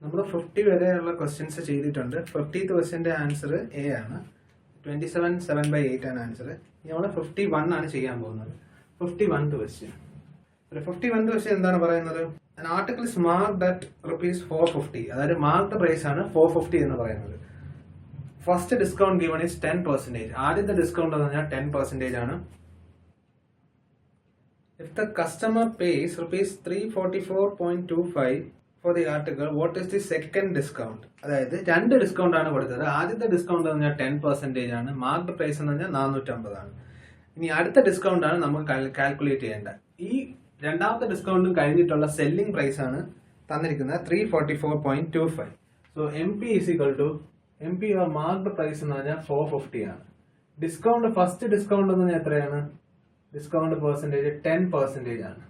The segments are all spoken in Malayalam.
നമ്മൾ 50 വരെയുള്ള ക്വസ്റ്റ്യൻസ് ചെയ്തിട്ടുണ്ട്. 50th ക്വസ്റ്റ്യൻ്റെ ആൻസർ എ ആണ്. 27/7/8 ആണ് ആൻസർ. നമ്മൾ 51 ആണ് ചെയ്യാൻ പോകുന്നത്. 51th question. 51th ക്വസ്റ്റ്യൻ എന്താണ് പറയുന്നത്? An article is marked at ₹450. അതായത് മാർക്ക്ഡ് പ്രൈസ് ആണ് 450 എന്ന് പറയുന്നത്. First discount given is 10%. ആദ്യത്തെ ഡിസ്കൗണ്ട് എന്ന് പറഞ്ഞാൽ 10% ആണ്. If the customer pays ₹344.25 for the article, what is the second discount? അതായത് രണ്ട് ഡിസ്കൗണ്ട് ആണ് കൊടുത്തത്. ആദ്യത്തെ ഡിസ്കൗണ്ട് എന്ന് പറഞ്ഞാൽ 10% ആണ്. മാർക്ക്ഡ് പ്രൈസ് എന്ന് പറഞ്ഞാൽ 450 ആണ്. ഇനി അടുത്ത ഡിസ്കൗണ്ട് ആണ് നമുക്ക് കാൽക്കുലേറ്റ് ചെയ്യേണ്ടത്. ഈ രണ്ടാമത്തെ ഡിസ്കൗണ്ടും കഴിഞ്ഞിട്ടുള്ള സെല്ലിംഗ് പ്രൈസ് ആണ് തന്നിരിക്കുന്നത് 344.25. സോ MP മാർക്ക്ഡ് പ്രൈസ് എന്ന് പറഞ്ഞാൽ 450 ആണ്. ഡിസ്കൗണ്ട് ഫസ്റ്റ് ഡിസ്കൗണ്ട് എന്ന് പറഞ്ഞാൽ എത്രയാണ്? ഡിസ്കൗണ്ട് പെർസെന്റേജ് 10% ആണ്.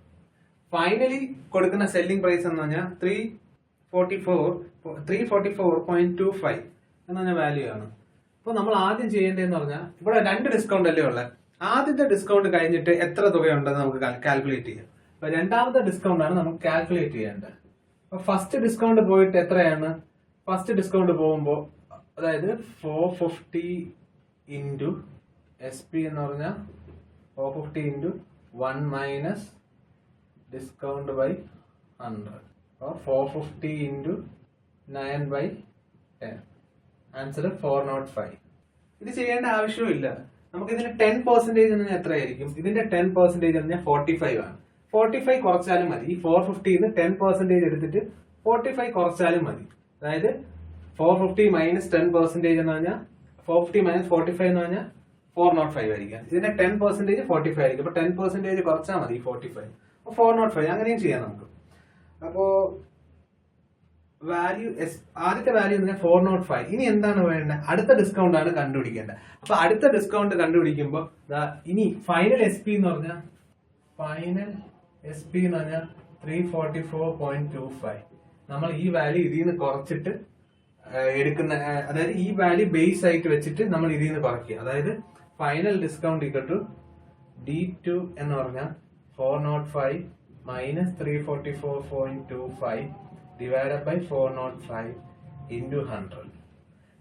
ഫൈനലി കൊടുക്കുന്ന സെല്ലിംഗ് പ്രൈസ് എന്ന് പറഞ്ഞാൽ 344.25 എന്ന് പറഞ്ഞ വാല്യൂ ആണ്. അപ്പോൾ നമ്മൾ ആദ്യം ചെയ്യേണ്ടതെന്ന് പറഞ്ഞാൽ ഇവിടെ രണ്ട് ഡിസ്കൗണ്ട് അല്ലേ ഉള്ളത്. ആദ്യത്തെ ഡിസ്കൗണ്ട് കഴിഞ്ഞിട്ട് എത്ര തുകയുണ്ടെന്ന് നമുക്ക് കാൽക്കുലേറ്റ് ചെയ്യാം. അപ്പൊ രണ്ടാമത്തെ ഡിസ്കൗണ്ട് ആണ് നമുക്ക് കാൽക്കുലേറ്റ് ചെയ്യേണ്ടത്. അപ്പൊ ഫസ്റ്റ് ഡിസ്കൗണ്ട് പോയിട്ട് എത്രയാണ്? ഫസ്റ്റ് ഡിസ്കൗണ്ട് പോകുമ്പോൾ അതായത് 450 ഇൻറ്റു SP എന്ന് പറഞ്ഞാൽ 450 into 1 minus discount by 100 or 450 into 9/10. Answer 405. ഇത് ചെയ്യേണ്ട ആവശ്യമില്ല. നമുക്ക് ഇതിന്റെ 10% എന്ന് എത്രയായിരിക്കും? ഇതിന്റെ 10% എന്ന് 45 ആണ്. 45 കുറച്ചാലും മതി. ഈ 450 10% എടുത്തിട്ട് 45 കുറച്ചാലും മതി. അതായത് 450 മൈനസ് 10% എന്ന് പറഞ്ഞാൽ 450 മൈനസ് 45 എന്ന് പറഞ്ഞാൽ 405 ആയിരിക്കും. ഇതിന്റെ 10% 45 ആയിരിക്കും. അപ്പൊ 10% കുറച്ചാൽ മതി 45. 405 അങ്ങനെയും ചെയ്യാം നമുക്ക്. അപ്പോ വാല്യൂ ആദ്യത്തെ വാല്യൂ എന്ന് പറഞ്ഞാൽ 405. ഇനി എന്താണ് വേണ്ടത്? അടുത്ത ഡിസ്കൗണ്ട് ആണ് കണ്ടുപിടിക്കേണ്ടത്. അപ്പൊ അടുത്ത ഡിസ്കൗണ്ട് കണ്ടുപിടിക്കുമ്പോൾ ഇനി ഫൈനൽ SP എന്ന് പറഞ്ഞാൽ 344.25. നമ്മൾ ഈ വാല്യൂ ഇതിൽ നിന്ന് കുറച്ചിട്ട് എടുക്കുന്ന, അതായത് ഈ വാല്യൂ ബേസ് ആയിട്ട് വെച്ചിട്ട് നമ്മൾ ഇതിൽ നിന്ന് കുറയ്ക്കുക. അതായത് ഫൈനൽ ഡിസ്കൗണ്ട് ഇക്കട്ടു D2 എന്ന് പറഞ്ഞാൽ 405 മൈനസ് 344.25 ഡിവൈഡഡ് ബൈ 405 ഇൻറ്റു 100.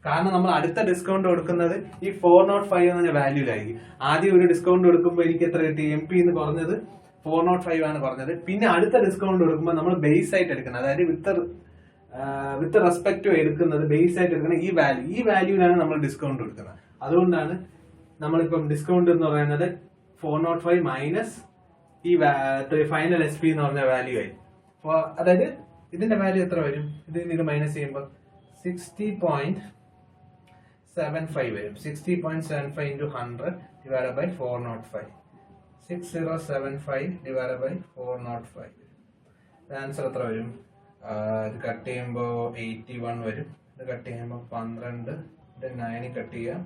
കാരണം നമ്മൾ അടുത്ത ഡിസ്കൗണ്ട് കൊടുക്കുന്നത് ഈ 405 എന്ന വാല്യൂലായിരിക്കും. ആദ്യം ഒരു ഡിസ്കൗണ്ട് കൊടുക്കുമ്പോൾ എനിക്ക് എത്ര കിട്ടി? MP എന്ന് പറഞ്ഞത് 405 ആണ് പറഞ്ഞത്. പിന്നെ അടുത്ത ഡിസ്കൗണ്ട് കൊടുക്കുമ്പോൾ നമ്മൾ ബേസ് ആയിട്ട് എടുക്കുന്നത്, അതായത് വിത്ത് റെസ്പെക്ട് എടുക്കുന്നത് ബേസ് ആയിട്ട് എടുക്കുന്നത് ഈ വാല്യൂലാണ് നമ്മൾ ഡിസ്കൗണ്ട് കൊടുക്കുന്നത്. അതുകൊണ്ടാണ് നമ്മളിപ്പം ഡിസ്കൗണ്ട് എന്ന് പറയുന്നത് 405 മൈനസ് ഈ ഫൈനൽ SP എന്ന് പറഞ്ഞ വാല്യൂ ആയി. അതായത് ഇതിന്റെ വാല്യൂ എത്ര വരും? ഇത് മൈനസ് ചെയ്യുമ്പോൾ 60.75 വരും. 60.75 into 100 divided by 405. 6075 divided by 405. Answer എത്ര വരും? ഇത് കട്ട് ചെയ്യുമ്പോൾ 81 വരും. ഇത് കട്ട് ചെയ്യുമ്പോൾ 12. ഇത് 9 കട്ട് ചെയ്യാം.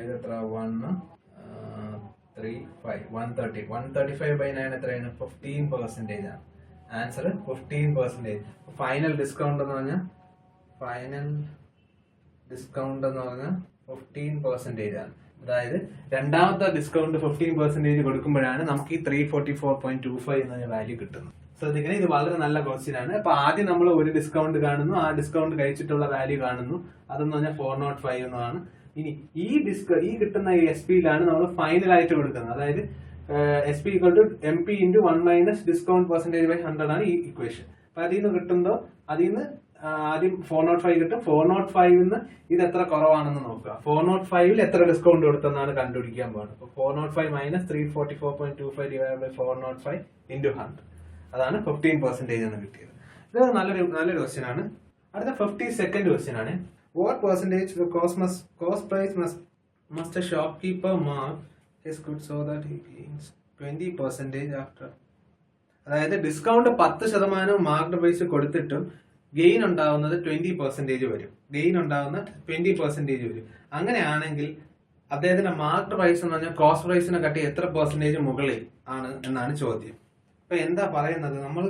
ഇത് എത്ര? 135 135/9 എത്രയാണ്? 15% ആണ്. ആൻസർ 15%. ഫൈനൽ ഡിസ്കൗണ്ട് എന്ന് പറഞ്ഞാൽ 15% ആണ്. അതായത് രണ്ടാമത്തെ ഡിസ്കൗണ്ട് 15% കൊടുക്കുമ്പോഴാണ് നമുക്ക് ഈ 344.25 എന്ന വാല്യൂ കിട്ടുന്നത്. ശ്രദ്ധിക്കണം, ഇത് വളരെ നല്ല ക്വസ്റ്റ്യൻ ആണ്. അപ്പൊ ആദ്യം നമ്മൾ ഒരു ഡിസ്കൗണ്ട് കാണുന്നു, ആ ഡിസ്കൗണ്ട് കഴിച്ചിട്ടുള്ള വാല്യൂ കാണുന്നു. അതെന്ന് പറഞ്ഞാൽ 405 എന്നാണ്. ഇനി ഈ കിട്ടുന്ന ഈ SP യിലാണ് നമ്മൾ ഫൈനൽ ആയിട്ട് കൊടുക്കുന്നത്. അതായത് SP = MP into 1 minus discount percentage by 100 ആണ് ഈ ഇക്വേഷൻ. അപ്പൊ അതിൽ നിന്ന് കിട്ടുമ്പോൾ അതിൽ നിന്ന് ആദ്യം 405 കിട്ടും. 405 ഇത് എത്ര കുറവാണെന്ന് നോക്കുക. 405 എത്ര ഡിസ്കൗണ്ട് കൊടുത്തെന്നാണ് കണ്ടുപിടിക്കാൻ പോകുന്നത്. അപ്പൊ 405 മൈനസ് 344.25 ഡിവൈഡ് ബൈ 405 ഇൻറ്റു 100. അതാണ് 15% എന്ന് കിട്ടിയത്. ഇത് നല്ലൊരു ക്വസ്റ്റ്യൻ ആണ്. അടുത്ത 52nd ക്വസ്റ്റ്യൻ ആണ്. What percentage cost price must a shopkeeper mark his goods so that he gains 20% after. അതായത് ഡിസ്കൗണ്ട് 10% മാർക്ക്ഡ് പ്രൈസ് കൊടുത്തിട്ടും ഗെയിൻ ഉണ്ടാവുന്നത് 20% വരും. അങ്ങനെയാണെങ്കിൽ അദ്ദേഹത്തിന്റെ മാർക്ക്ഡ് പ്രൈസ് എന്ന് പറഞ്ഞാൽ കോസ്റ്റ് പ്രൈസിനെ കാട്ടി എത്ര പെർസെന്റേജ് മുകളിൽ ആണ് എന്നാണ് ചോദ്യം. അപ്പൊ എന്താ പറയുന്നത്? നമ്മൾ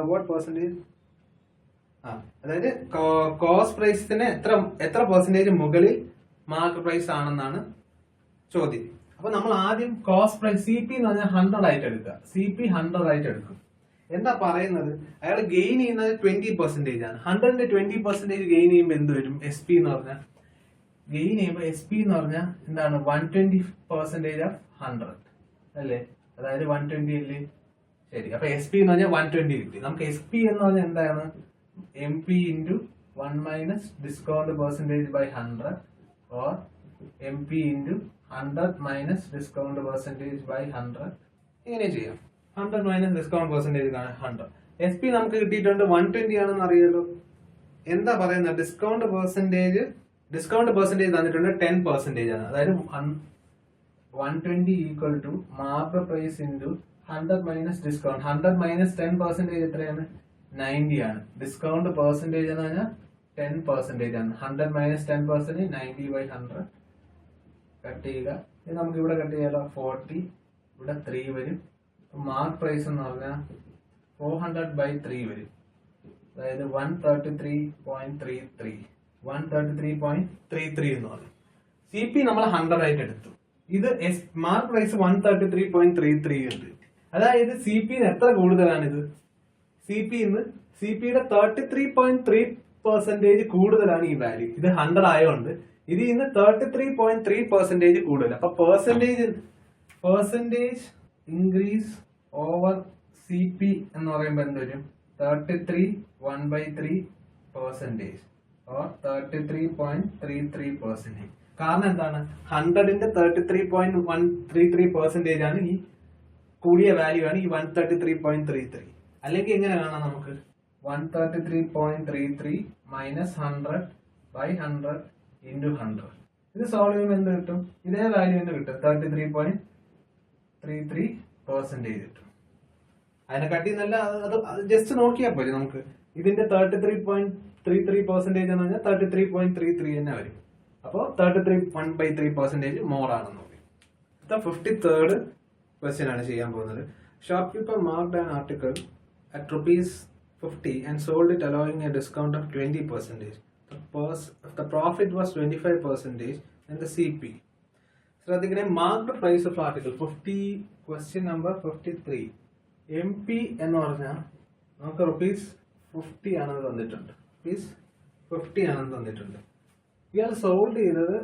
വാട്ട് പെർസെന്റേജ്, അതായത് കോസ്റ്റ് പ്രൈസിന് എത്ര പെർസെന്റേജ് മുകളിൽ മാർക്ക് പ്രൈസ് ആണെന്നാണ് ചോദ്യം. അപ്പൊ നമ്മൾ ആദ്യം കോസ്റ്റ് പ്രൈസ് CP എന്ന് പറഞ്ഞാൽ 100 ആയിട്ട് എടുക്കുക. CP 100 ആയിട്ട് എടുക്കും. എന്താ പറയുന്നത്, അയാൾ ഗെയിൻ ചെയ്യുന്നത് 20% ആണ്. 100ന്റെ 20% ഗെയിൻ ചെയ്യുമ്പോൾ എന്ത് വരും? എസ് പി എന്ന് പറഞ്ഞാൽ ഗെയിൻ ചെയ്യുമ്പോൾ എസ് പി എന്ന് പറഞ്ഞാൽ എന്താണ്? 120% ഓഫ് 100 അല്ലേ? അതായത് 120 അല്ലേ? ശരി. അപ്പൊ എസ് പി എന്ന് പറഞ്ഞാൽ 120 കിട്ടി. നമുക്ക് എസ് പി എന്ന് പറഞ്ഞാൽ എന്താണ്? M P into 1 minus discount percentage by 100 or M P into 100 minus discount percentage by 100. ഇങ്ങനെ ചെയ്യാം. 100 minus discount percentage 100. S P നമുക്ക് കിട്ടിയിട്ടുണ്ട് 120 ആണെന്ന് അറിയാലോ. എന്താ പറയുന്നത്? ഡിസ്കൗണ്ട് പെർസെന്റേജ് തന്നിട്ടുണ്ട് 10% ആണ്. അതായത് 120 equal to mark price into 100 minus discount. 100 minus 10% എത്രയാണ്? 90 ആണ്. ഡിസ്കൗണ്ട് പെർസെന്റേജ് എന്ന് പറഞ്ഞാൽ 10% ആണ്. 100 മൈനസ് 10% 90 ബൈ 100. കട്ട് ചെയ്യുക. ഇത് നമുക്ക് ഇവിടെ കട്ട് ചെയ്യാലോ. 40 ഇവിടെ 3 വരും. മാർക്ക് പ്രൈസ് എന്ന് പറഞ്ഞാൽ 400 ബൈ 3 വരും. അതായത് 133.33 എന്ന് പറയും. സി പി നമ്മൾ 100 ആയിട്ട് എടുത്തു. ഇത് മാർക്ക് പ്രൈസ് 133.33 ഉണ്ട്. അതായത് സി പി എത്ര കൂടുതലാണിത്? സി പിയുടെ 33.3% കൂടുതലാണ് ഈ വാല്യൂ. ഇത് 100 ആയതുകൊണ്ട് ഇത് ഇന്ന് 33.3% കൂടുതൽ. അപ്പൊ percentage increase over C P എന്ന് പറയുമ്പോൾ എന്ത് വരും? 33.1/3% ഓർ 33.33%. കാരണം എന്താണ്? 100ന്റെ 33.133% ആണ് ഈ കൂടിയ വാല്യൂ ആണ് ഈ 133.33. അല്ലെങ്കിൽ എങ്ങനെ കാണാം നമുക്ക്? 133.33 മൈനസ് 100 ബൈ 100 ഇൻറ്റു 100. ഇത് സോൾവ് ചെയ്യുമ്പോൾ എന്ത് കിട്ടും? ഇതേ വാല്യൂ തന്നെ കിട്ടും. 33.33% കിട്ടും. അതിനെക്കാട്ടി നല്ല അത് ജസ്റ്റ് നോക്കിയാൽ പോലെ നമുക്ക്. ഇതിന്റെ 33.33% എന്ന് പറഞ്ഞാൽ 33.33 തന്നെ വരും. അപ്പോൾ 33.1/3% മോർ ആണെന്ന് പറയും. 53rd ക്വസ്റ്റ്യൻ ആണ് ചെയ്യാൻ പോകുന്നത്. Shopkeeper marked an article at ₹50 and sold it allowing a discount of 20%. The profit was 25% and the CP. ശ്രദ്ധിക്കണേ, marked price of article 50. Question number 53. M P എന്ന് പറഞ്ഞാൽ നമുക്ക് ₹50 ആണെന്ന് തന്നിട്ടുണ്ട്. ₹50 ആണെന്ന് തന്നിട്ടുണ്ട്. ഇയാൾ സോൾഡ് ചെയ്തത്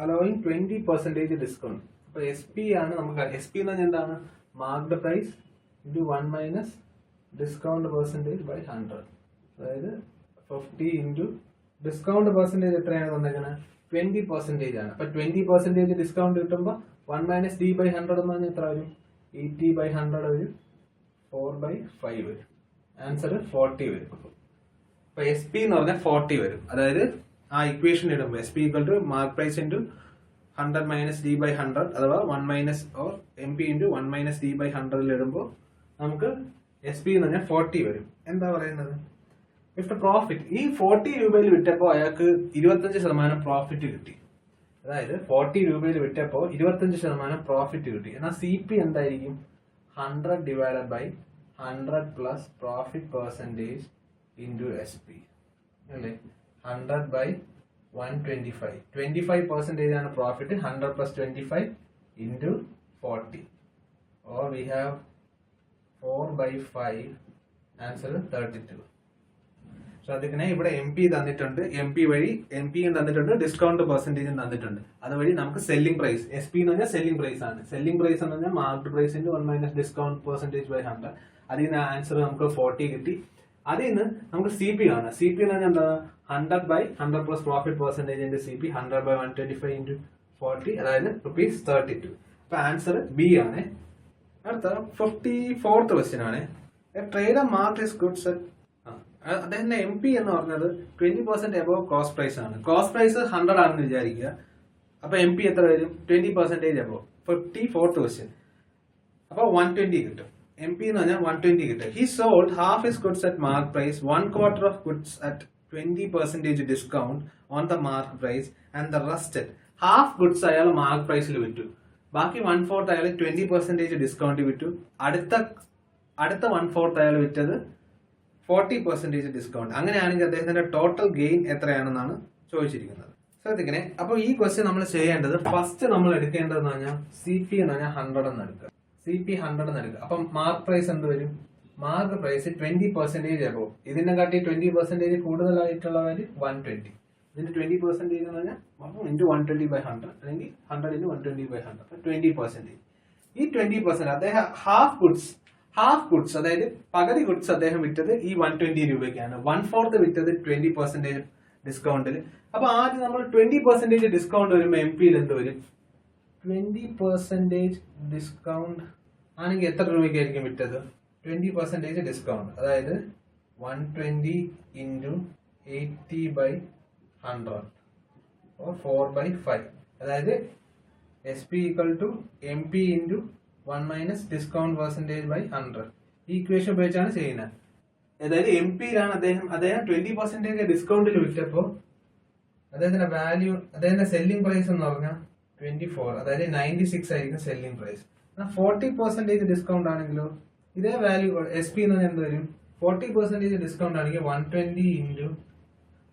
അലോയിങ് 20% ഡിസ്കൗണ്ട്. അപ്പൊ എസ് പി ആണ്. നമുക്ക് എസ് പി എന്ന് പറഞ്ഞാൽ എന്താണ്? Marked price into 1 minus discount percentage by 100. അതായത് 50 ഇൻറ്റു ഡിസ്കൗണ്ട് പെർസെന്റേജ് എത്രയാണ് തന്നേക്കുന്നത്? 20% ആണ്. അപ്പൊ 20% ഡിസ്കൗണ്ട് കിട്ടുമ്പോൾ 1 മൈനസ് ഡി ബൈ 100 എന്ന് പറഞ്ഞാൽ എത്ര വരും? 80 ബൈ 100 വരും. 4/5 വരും. ആൻസർ 40 വരും. അപ്പൊ എസ് പി എന്ന് പറഞ്ഞാൽ 40 വരും. അതായത് ആ ഇക്വേഷൻ ഇടുമ്പോൾ S P equal to mark price into 100 minus D by 100 അഥവാ 1 minus or M P into 1 minus D by 100 ഇടുമ്പോൾ നമുക്ക് എസ് പി എന്ന് പറഞ്ഞാൽ 40 വരും. എന്താ പറയുന്നത്? ഇഫ് ദ പ്രോഫിറ്റ്, ഈ 40 രൂപയിൽ വിറ്റപ്പോൾ അയാൾക്ക് 25% പ്രോഫിറ്റ് കിട്ടി. അതായത് 40 രൂപയിൽ വിറ്റപ്പോൾ 25% പ്രോഫിറ്റ് കിട്ടി. എന്നാൽ സി പി എന്തായിരിക്കും? 100 divided by 100 plus profit percentage into S P അല്ലേ? 100 ബൈ 125. 25% ആണ് profit. 100 plus 25 into 40. Or we have 4/5. Answer 32. ശ്രദ്ധിക്കണേ, ഇവിടെ എം പി തന്നിട്ടുണ്ട്. എം പി തന്നിട്ടുണ്ട്, ഡിസ്കൗണ്ട് പെർസെന്റേജും തന്നിട്ടുണ്ട്. അതുവഴി നമുക്ക് സെല്ലിംഗ് പ്രൈസ്, എസ് പി എന്ന് പറഞ്ഞാൽ സെല്ലിംഗ് പ്രൈസ് ആണ്. സെല്ലിംഗ് പ്രൈസ് എന്ന് പറഞ്ഞാൽ marked price into 1 minus discount percentage by 100. അതിൽ നിന്ന് ആൻസർ നമുക്ക് 40 കിട്ടി. അതിൽ നിന്ന് നമുക്ക് സി പി ആണ്. സി പി എന്ന് പറഞ്ഞാൽ എന്താ? 100 by 100 plus profit percentage into C P 100 by 125 into 40. അതായത് ₹32. അപ്പൊ ആൻസർ ബി ആണ്. അടുത്ത 54th ക്വസ്റ്റ്യൻ ആണ്. Trader mark his goods at, അദ്ദേഹത്തിന്റെ എം പി എന്ന് പറഞ്ഞത് 20% എബോവ് കോസ്റ്റ് പ്രൈസ് ആണ്. കോസ്റ്റ് പ്രൈസ് 100 ആണെന്ന് വിചാരിക്കുക. അപ്പൊ എം പി എത്ര വരും? 20% എബോവ്. 54th question. അപ്പൊ 120 കിട്ടും. എം പി എന്ന് പറഞ്ഞാൽ 120 കിട്ടും. He sold half his goods at mark price, 1/4 of goods at 20% discount on the mark price and the rest half goods അയാൾ മാർക്ക് പ്രൈസിൽ വിറ്റു. ബാക്കി 1/4 അയാൾ 20% ഡിസ്കൗണ്ട് വിറ്റു. അടുത്ത 1/4 അയാൾ വിറ്റത് 40% ഡിസ്കൗണ്ട്. അങ്ങനെയാണെങ്കിൽ അദ്ദേഹത്തിന്റെ ടോട്ടൽ ഗെയിൻ എത്രയാണെന്നാണ് ചോദിച്ചിരിക്കുന്നത്. ശ്രദ്ധിക്കണേ. അപ്പൊ ഈ ക്വസ്റ്റ്യൻ നമ്മൾ ചെയ്യേണ്ടത്, ഫസ്റ്റ് നമ്മൾ എടുക്കേണ്ടതെന്ന് പറഞ്ഞാൽ സി പി എന്ന് പറഞ്ഞാൽ 100 എന്ന് എടുക്കുക. സി പി 100 എന്ന് എടുക്കുക. അപ്പം മാർക്ക് പ്രൈസ് എന്ത് വരും? Mark price 20% above. ഇതിനെ കാട്ടി 20% കൂടുതലായിട്ടുള്ള വാല്യൂ 120. ഇതിന്റെ 20% എന്ന് പറഞ്ഞാൽ 120/100 അല്ലെങ്കിൽ 100/120/100. 20%. ഈ 20% അദ്ദേഹം ഹാഫ് ഗുഡ്സ് അതായത് പകുതി ഗുഡ്സ് അദ്ദേഹം വിറ്റത് ഈ 120 രൂപയ്ക്കാണ്. 1/4 വിറ്റത് 20% ഡിസ്കൗണ്ടിൽ. അപ്പൊ ആദ്യം നമ്മൾ 20% ഡിസ്കൗണ്ട് വരുമ്പോൾ എം പിയിൽ എന്ത് വരും? 20% ഡിസ്കൗണ്ട് ആണെങ്കിൽ എത്ര രൂപയ്ക്കായിരിക്കും വിറ്റത്? 20% ഡിസ്കൗണ്ട് അതായത് 120 × 80/100 or 4/5. അതായത് SP = MP × 1 - discount %/100. ഈ ഇക്വേഷൻ ഉപയോഗിച്ചാണ് ചെയ്യുന്നത്. അതായത് എം പിയിലാണ് അദ്ദേഹം 20% ഡിസ്കൗണ്ടിൽ വിറ്റപ്പോ അദ്ദേഹത്തിന്റെ വാല്യൂ, അദ്ദേഹത്തിന്റെ സെല്ലിംഗ് പ്രൈസ് എന്ന് പറഞ്ഞാൽ 24, അതായത് 96 ആയിരിക്കും സെല്ലിംഗ് പ്രൈസ്. 40% ഡിസ്കൗണ്ട് ആണെങ്കിലോ ഇതേ വാല്യൂ SP എന്ന് പറഞ്ഞാൽ എന്ത് വരും? 40% ഡിസ്കൗണ്ട് ആണെങ്കിൽ 120 ×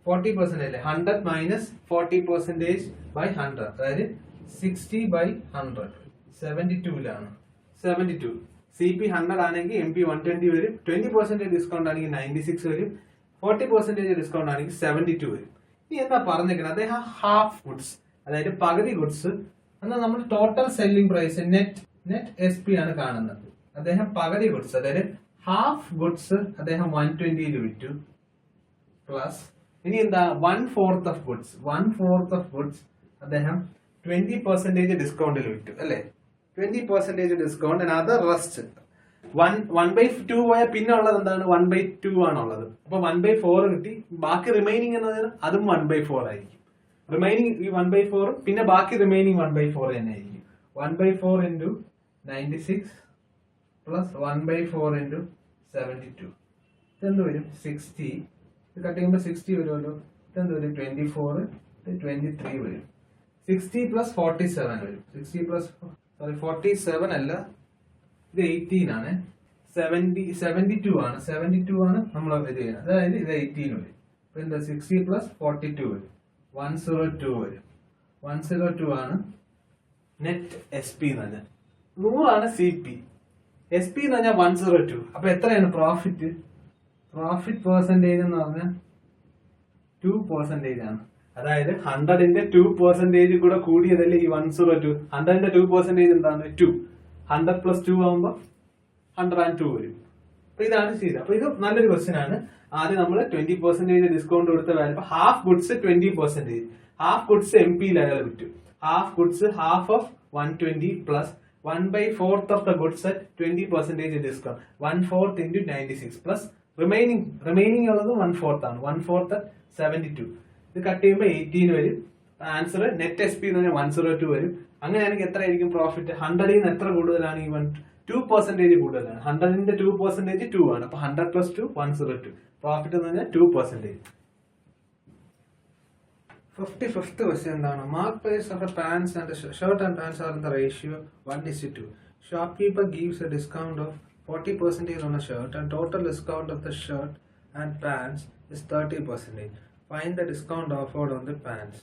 40% അല്ലേ, 100 - 40%/100, അതായത് 60/100. 72ലാണ്. 72 CP 100 ആണെങ്കിൽ MP 120 വരും. 20% ഡിസ്കൗണ്ട് ആണെങ്കിൽ 96 വരും. 40% ഡിസ്കൗണ്ട് ആണെങ്കിൽ 72 വരും. ഇനി എന്താ പറഞ്ഞേക്കുന്നത്? അദ്ദേഹം ഹാഫ് ഗുഡ്സ് അതായത് പകുതി ഗുഡ്സ് എന്നാൽ നമ്മൾ total selling price net SP ആണ് കാണുന്നത്. അദ്ദേഹം പകുതി ഗുഡ്സ് അതായത് ഹാഫ് ഗുഡ്സ് അദ്ദേഹം 120 വിറ്റു പ്ലസ് ഇനി എന്താ 1/4 ഓഫ് ഗുഡ്സ് അദ്ദേഹം 20% ഡിസ്കൗണ്ടിൽ വിറ്റു അല്ലെ. 20% ഡിസ്കൗണ്ട് ആൻഡ് അതർ റെസ്റ്റ് 1/2 പോയ പിന്നെ ഉള്ളത് എന്താണ്? 1/2 ആണുള്ളത്. അപ്പൊ 1/4 കിട്ടി. ബാക്കി റിമൈനിങ് എന്നത് അതും 1/4 ആയിരിക്കും. റിമൈനിങ് ഈ 1/4 പിന്നെ ബാക്കി റിമൈനിങ് 1/4 തന്നെ ആയിരിക്കും. 1/4 × 96 പ്ലസ് 1/4 × 72 ഇതെന്ത് വരും? 60. ഇത് കട്ട് ചെയ്യുമ്പോൾ 60 വരുമല്ലോ. ഇതെന്ത് വരും? 24, 23 വരും. 60 + 47 വരും. 47 അല്ല, ഇത് 18 ആണ്. 72 ആണ്. 72 ആണ് നമ്മൾ ഇത് ചെയ്യുന്നത്. അതായത് ഇത് 18 വരും. അപ്പൊ എന്താ? 60 + 42 വരും. 102 വരും. 102 ആണ് നെറ്റ് SP എന്ന് പറഞ്ഞാൽ. 100 ആണ് CP. SP എന്ന് പറഞ്ഞാൽ 102. അപ്പൊ എത്രയാണ് പ്രോഫിറ്റ് പെർസെന്റേജ് എന്ന് പറഞ്ഞാൽ 2% ആണ്. അതായത് 100ന്റെ 2% കൂടെ കൂടിയതല്ലേ ഈ 102. 100ന്റെ 2% എന്താണ്? 2. 100 + 2 ആവുമ്പോ 102 വരും. അപ്പൊ ഇതാണ് ചെയ്തത്. അപ്പൊ ഇത് നല്ലൊരു ക്വസ്റ്റ്യൻ ആണ്. ആദ്യം നമ്മൾ 20% ഡിസ്കൗണ്ട് കൊടുത്ത value half goods 20%. Half goods MP level വിറ്റു. Half goods half of 120 plus 1/4 of the goods at 20% discount 1/4 × 96 plus remaining ഉള്ളത് 1/4 ആണ്. 1/4 at 72. ഇത് കട്ട് ചെയ്യുമ്പോൾ 18 വരും. ആൻസർ നെറ്റ് SP എന്ന് പറഞ്ഞാൽ 102 വരും. അങ്ങനെയാണെങ്കിൽ എത്ര ആയിരിക്കും പ്രോഫിറ്റ്? 100ൽ നിന്ന് എത്ര കൂടുതലാണ്? 2% കൂടുതലാണ്. 100ന്റെ 2% 2 ആണ്. അപ്പൊ 100 + 2 102. പ്രോഫിറ്റ് എന്ന് പറഞ്ഞാൽ 2%. 55th ക്വസ്റ്റ്യൻ എന്താണ്? Mark price of pans and shirt and pans are in the ratio 1:2. Shopkeeper gives a discount of 40% on a shirt and total discount of the shirt and pants is 30%. Find the discount offered on the pants.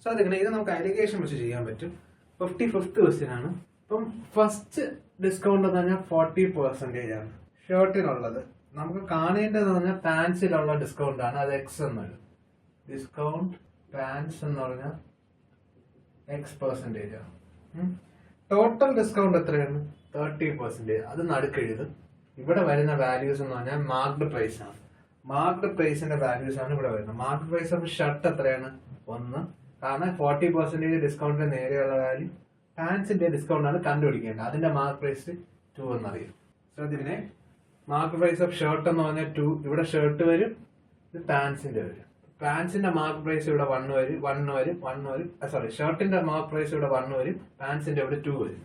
So അതിങ്ങനെ ഇത് നമുക്ക് അലിഗേഷൻ വെച്ച് ചെയ്യാൻ പറ്റും. 55th ക്വസ്റ്റ്യൻ ആണ്. അപ്പം ഫസ്റ്റ് ഡിസ്കൗണ്ട് എന്ന് പറഞ്ഞാൽ 40% ആണ് ഷർട്ടിനുള്ളത്. നമുക്ക് കാണേണ്ടത് പറഞ്ഞാൽ പാൻസിലുള്ള ഡിസ്കൗണ്ട് ആണ്. അത് X എന്നത്. ഡിസ്കൗണ്ട് പാൻസ് എന്ന് പറഞ്ഞാൽ X% ആണ്. ടോട്ടൽ ഡിസ്കൗണ്ട് എത്രയാണ്? 30%. അത് നടുക്കെഴുതും. ഇവിടെ വരുന്ന വാല്യൂസ് എന്ന് പറഞ്ഞാൽ മാർക്ക്ഡ് പ്രൈസ് ആണ്. മാർക്ക്ഡ് പ്രൈസിന്റെ വാല്യൂസ് ആണ് ഇവിടെ വരുന്നത്. മാർക്ക്ഡ് പ്രൈസ് ഓഫ് ഷർട്ട് എത്രയാണ്? 1. കാരണം 40% ഡിസ്കൗണ്ടിന്റെ നേരെയുള്ള വാല്യൂ. പാൻസിന്റെ ഡിസ്കൗണ്ട് ആണ് കണ്ടുപിടിക്കേണ്ടത്. അതിന്റെ മാർക്ക് പ്രൈസ് 2 എന്നറിയും. സോ ഇതിനെ മാർക്ക് പ്രൈസ് ഓഫ് ഷർട്ട് എന്ന് പറഞ്ഞാൽ 2. ഇവിടെ ഷർട്ട് വരും, ഇത് പാൻസിന്റെ വരും. പാൻസിന്റെ മാർക്ക് പ്രൈസ് ഇവിടെ 1 വരും. സോറി, ഷർട്ടിന്റെ മാർക്ക് പ്രൈസ് ഇവിടെ 1 വരും, പാൻസിന്റെ ഇവിടെ 2 വരും.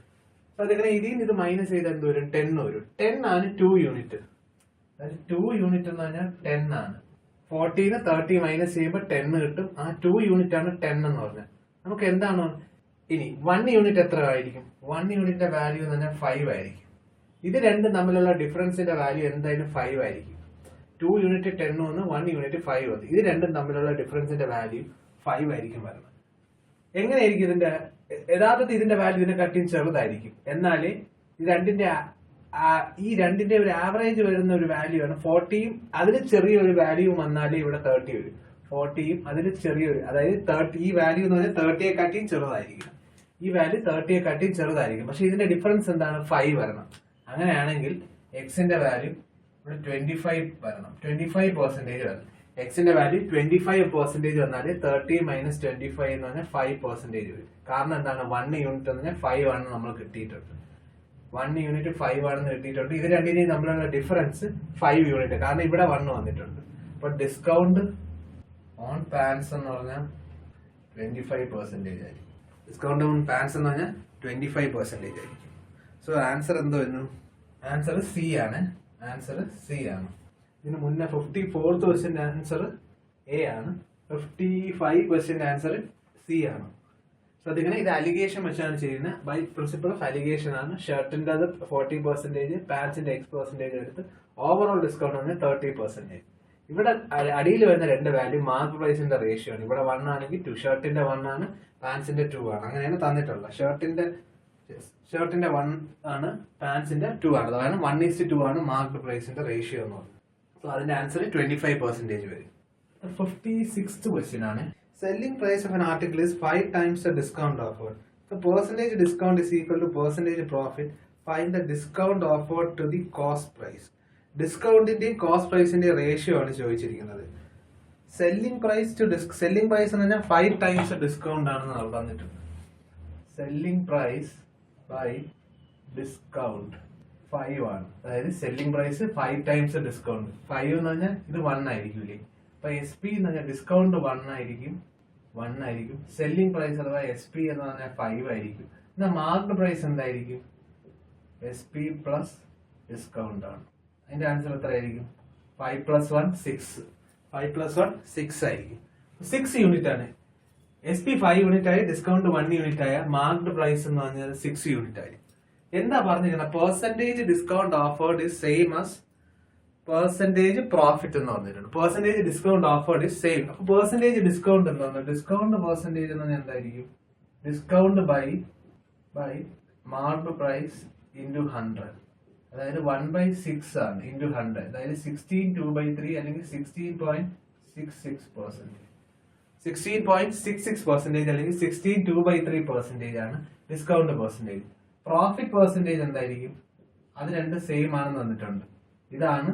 അപ്പൊ അതിങ്ങനെ ഇതിൽ ഇത് മൈനസ് ചെയ്താൽ എന്ത് വരും? 10 വരും. 10 ആണ് 2 യൂണിറ്റ്. അതായത് 2 യൂണിറ്റ് എന്ന് പറഞ്ഞാൽ 10 ആണ്. 40ന് 30 മൈനസ് ചെയ്യുമ്പോൾ 10 കിട്ടും. ആ 2 യൂണിറ്റ് ആണ് 10 എന്ന് പറഞ്ഞാൽ. നമുക്ക് എന്താണ് ഇനി 1 യൂണിറ്റ് എത്ര ആയിരിക്കും? 1 യൂണിറ്റിന്റെ വാല്യൂ എന്ന് പറഞ്ഞാൽ 5 ആയിരിക്കും. ഇത് രണ്ടും തമ്മിലുള്ള ഡിഫറൻസിന്റെ വാല്യൂ എന്തായാലും 5 ആയിരിക്കും. 2 യൂണിറ്റ് 10 വന്ന് 1 യൂണിറ്റ് 5 വന്ന് ഇത് രണ്ടും തമ്മിലുള്ള ഡിഫറൻസിന്റെ വാല്യൂ 5 ആയിരിക്കും വരുന്നത്. എങ്ങനെയായിരിക്കും ഇതിന്റെ യഥാർത്ഥത്തിൽ ഇതിന്റെ വാല്യൂ ഇതിനെ കട്ടിയും ചെറുതായിരിക്കും. എന്നാല് ഇത് രണ്ടിന്റെ ഈ രണ്ടിന്റെ ഒരു ആവറേജ് വരുന്ന ഒരു വാല്യൂ ആണ് 40യും അതിന് ചെറിയൊരു വാല്യൂ വന്നാലേ ഇവിടെ 30 വരും. 40യും അതിന് ചെറിയൊരു, അതായത് 30, ഈ വാല്യൂ എന്ന് പറഞ്ഞാൽ 30യെക്കാട്ടിയും ചെറുതായിരിക്കും. ഈ വാല്യൂ 30യെക്കാട്ടിയും ചെറുതായിരിക്കും. പക്ഷെ ഇതിന്റെ ഡിഫറൻസ് എന്താണ്? 5 വരണം. അങ്ങനെയാണെങ്കിൽ എക്സിന്റെ വാല്യൂ ഇവിടെ 25 വരണം. 25% വരണം. എക്സിന്റെ വാല്യൂ 25% വന്നാല് 30 മൈനസ് 25 എന്ന് പറഞ്ഞാൽ 5% വരും. കാരണം എന്താണ്? 1 യൂണിറ്റ് എന്ന് പറഞ്ഞാൽ 5 ആണെന്ന് നമ്മൾ കിട്ടിയിട്ടുണ്ട്. 1 യൂണിറ്റ് 5 ആണെന്ന് കിട്ടിയിട്ടുണ്ട്. ഇത് രണ്ടിനെയും തമ്മിലുള്ള ഡിഫറൻസ് 5 യൂണിറ്റ്, കാരണം ഇവിടെ 1 വന്നിട്ടുണ്ട്. അപ്പൊ ഡിസ്കൗണ്ട് ഓൺ പാൻസ് എന്ന് പറഞ്ഞാൽ 25% ആയിരിക്കും. ഡിസ്കൗണ്ട് ഓൺ പാൻസ് എന്ന് പറഞ്ഞാൽ 25% ആയിരിക്കും. സോ ആൻസർ എന്തോ വരുന്നു? ആൻസർ സി ആണ്. ആൻസർ സി ആണ്. ഇതിന് മുന്നേ 54th ക്വസ്റ്റ്യന്റെ ആൻസർ എ ആണ്. 55 ക്വസ്റ്റ്യന്റെ ആൻസർ സി ആണ്. ശ്രദ്ധിക്കണം, ഇത് അലിഗേഷൻ വെച്ചാണ് ചെയ്യുന്നത്. ബൈ പ്രിൻസിപ്പിൾ ഓഫ് അലിഗേഷൻ ആണ്. ഷർട്ടിന്റെ 40%, പാൻസിന്റെ X% എടുത്ത് ഓവറോൾ ഡിസ്കൗണ്ട് ആണ് 30%. ഇവിടെ അടിയിൽ വരുന്ന രണ്ട് വാല്യൂ മാർക്ക് പ്രൈസിന്റെ റേഷ്യോ ആണ്. ഇവിടെ 1 ആണെങ്കിൽ 2, ഷർട്ടിന്റെ 1 ആണ്, പാൻസിന്റെ 2 ആണ്. അങ്ങനെയാണ് തന്നിട്ടുള്ളത്. ഷർട്ടിന്റെ 1 ആണ്, പാൻസിന്റെ 2 ആണ്. അതാണ് 1:2 ആണ് മാർക്ക് പ്രൈസിന്റെ റേഷ്യോ എന്ന് പറയുന്നത്. സോ അതിന്റെ ആൻസർ 25% വരും. 56th ക്വസ്റ്റ്യൻ ആണ്. Selling price of an article is 5 times the discount offered. So percentage discount is equal to percentage profit. Find the discount offered to the cost price. ഡിസ്കൗണ്ടിന്റെയും കോസ്റ്റ് പ്രൈസിന്റെയും റേഷ്യോ ആണ് ചോദിച്ചിരിക്കുന്നത്. Selling price to selling price എന്ന് പറഞ്ഞാൽ 5 ടൈംസ് ഡിസ്കൗണ്ട് ആണെന്ന് തന്നിട്ടുണ്ട്. സെല്ലിംഗ് പ്രൈസ് ബൈ ഡിസ്കൗണ്ട് 5 ആണ്. അതായത് സെല്ലിംഗ് പ്രൈസ് 5 ടൈംസ് ഡിസ്കൗണ്ട്. 5 എന്ന് പറഞ്ഞാൽ ഇത് 1 ആയിരിക്കില്ലേ. അപ്പൊ SP എന്ന് പറഞ്ഞാൽ ഡിസ്കൗണ്ട് 1 ആയിരിക്കും. സെല്ലിംഗ് പ്രൈസ് അഥവാ SP എന്ന് പറഞ്ഞാൽ 5 ആയിരിക്കും. എന്നാൽ മാർക്ക്ഡ് പ്രൈസ് എന്തായിരിക്കും? SP പ്ലസ് ഡിസ്കൗണ്ട് ആണ്. അതിന്റെ ആൻസർ എത്ര ആയിരിക്കും? 5 + 1 6. 5 + 1 6 ആയിരിക്കും. 6 യൂണിറ്റ് ആണ്. SP 5 യൂണിറ്റ് ആയി, ഡിസ്കൗണ്ട് 1 യൂണിറ്റ് ആയ മാർക്ക്ഡ് പ്രൈസ് എന്ന് പറഞ്ഞാൽ 6 യൂണിറ്റ് ആയി. എന്താ പറഞ്ഞിരിക്കുന്നത്? Percentage discount offered is same as percentage profit എന്ന് പറഞ്ഞിട്ടുണ്ട്. Percentage discount offered is same. അപ്പൊ പെർസെന്റേജ് ഡിസ്കൗണ്ട് എന്താണ്? ഡിസ്കൗണ്ട് പെർസെന്റേജ് എന്ന് പറഞ്ഞാൽ എന്തായിരിക്കും? Discount by marked price into 100. അതായത് 1/6 ആണ് ഇൻറ്റു 100. അതായത് 16 2/3 അല്ലെങ്കിൽ 16.66%. 16.66% അല്ലെങ്കിൽ 16 2/3% ആണ് ഡിസ്കൗണ്ട് പെർസെന്റേജ്. പ്രോഫിറ്റ് പെർസെന്റേജ് എന്തായിരിക്കും? അത് രണ്ട് സെയിം ആണെന്ന് തന്നിട്ടുണ്ട്. ഇതാണ്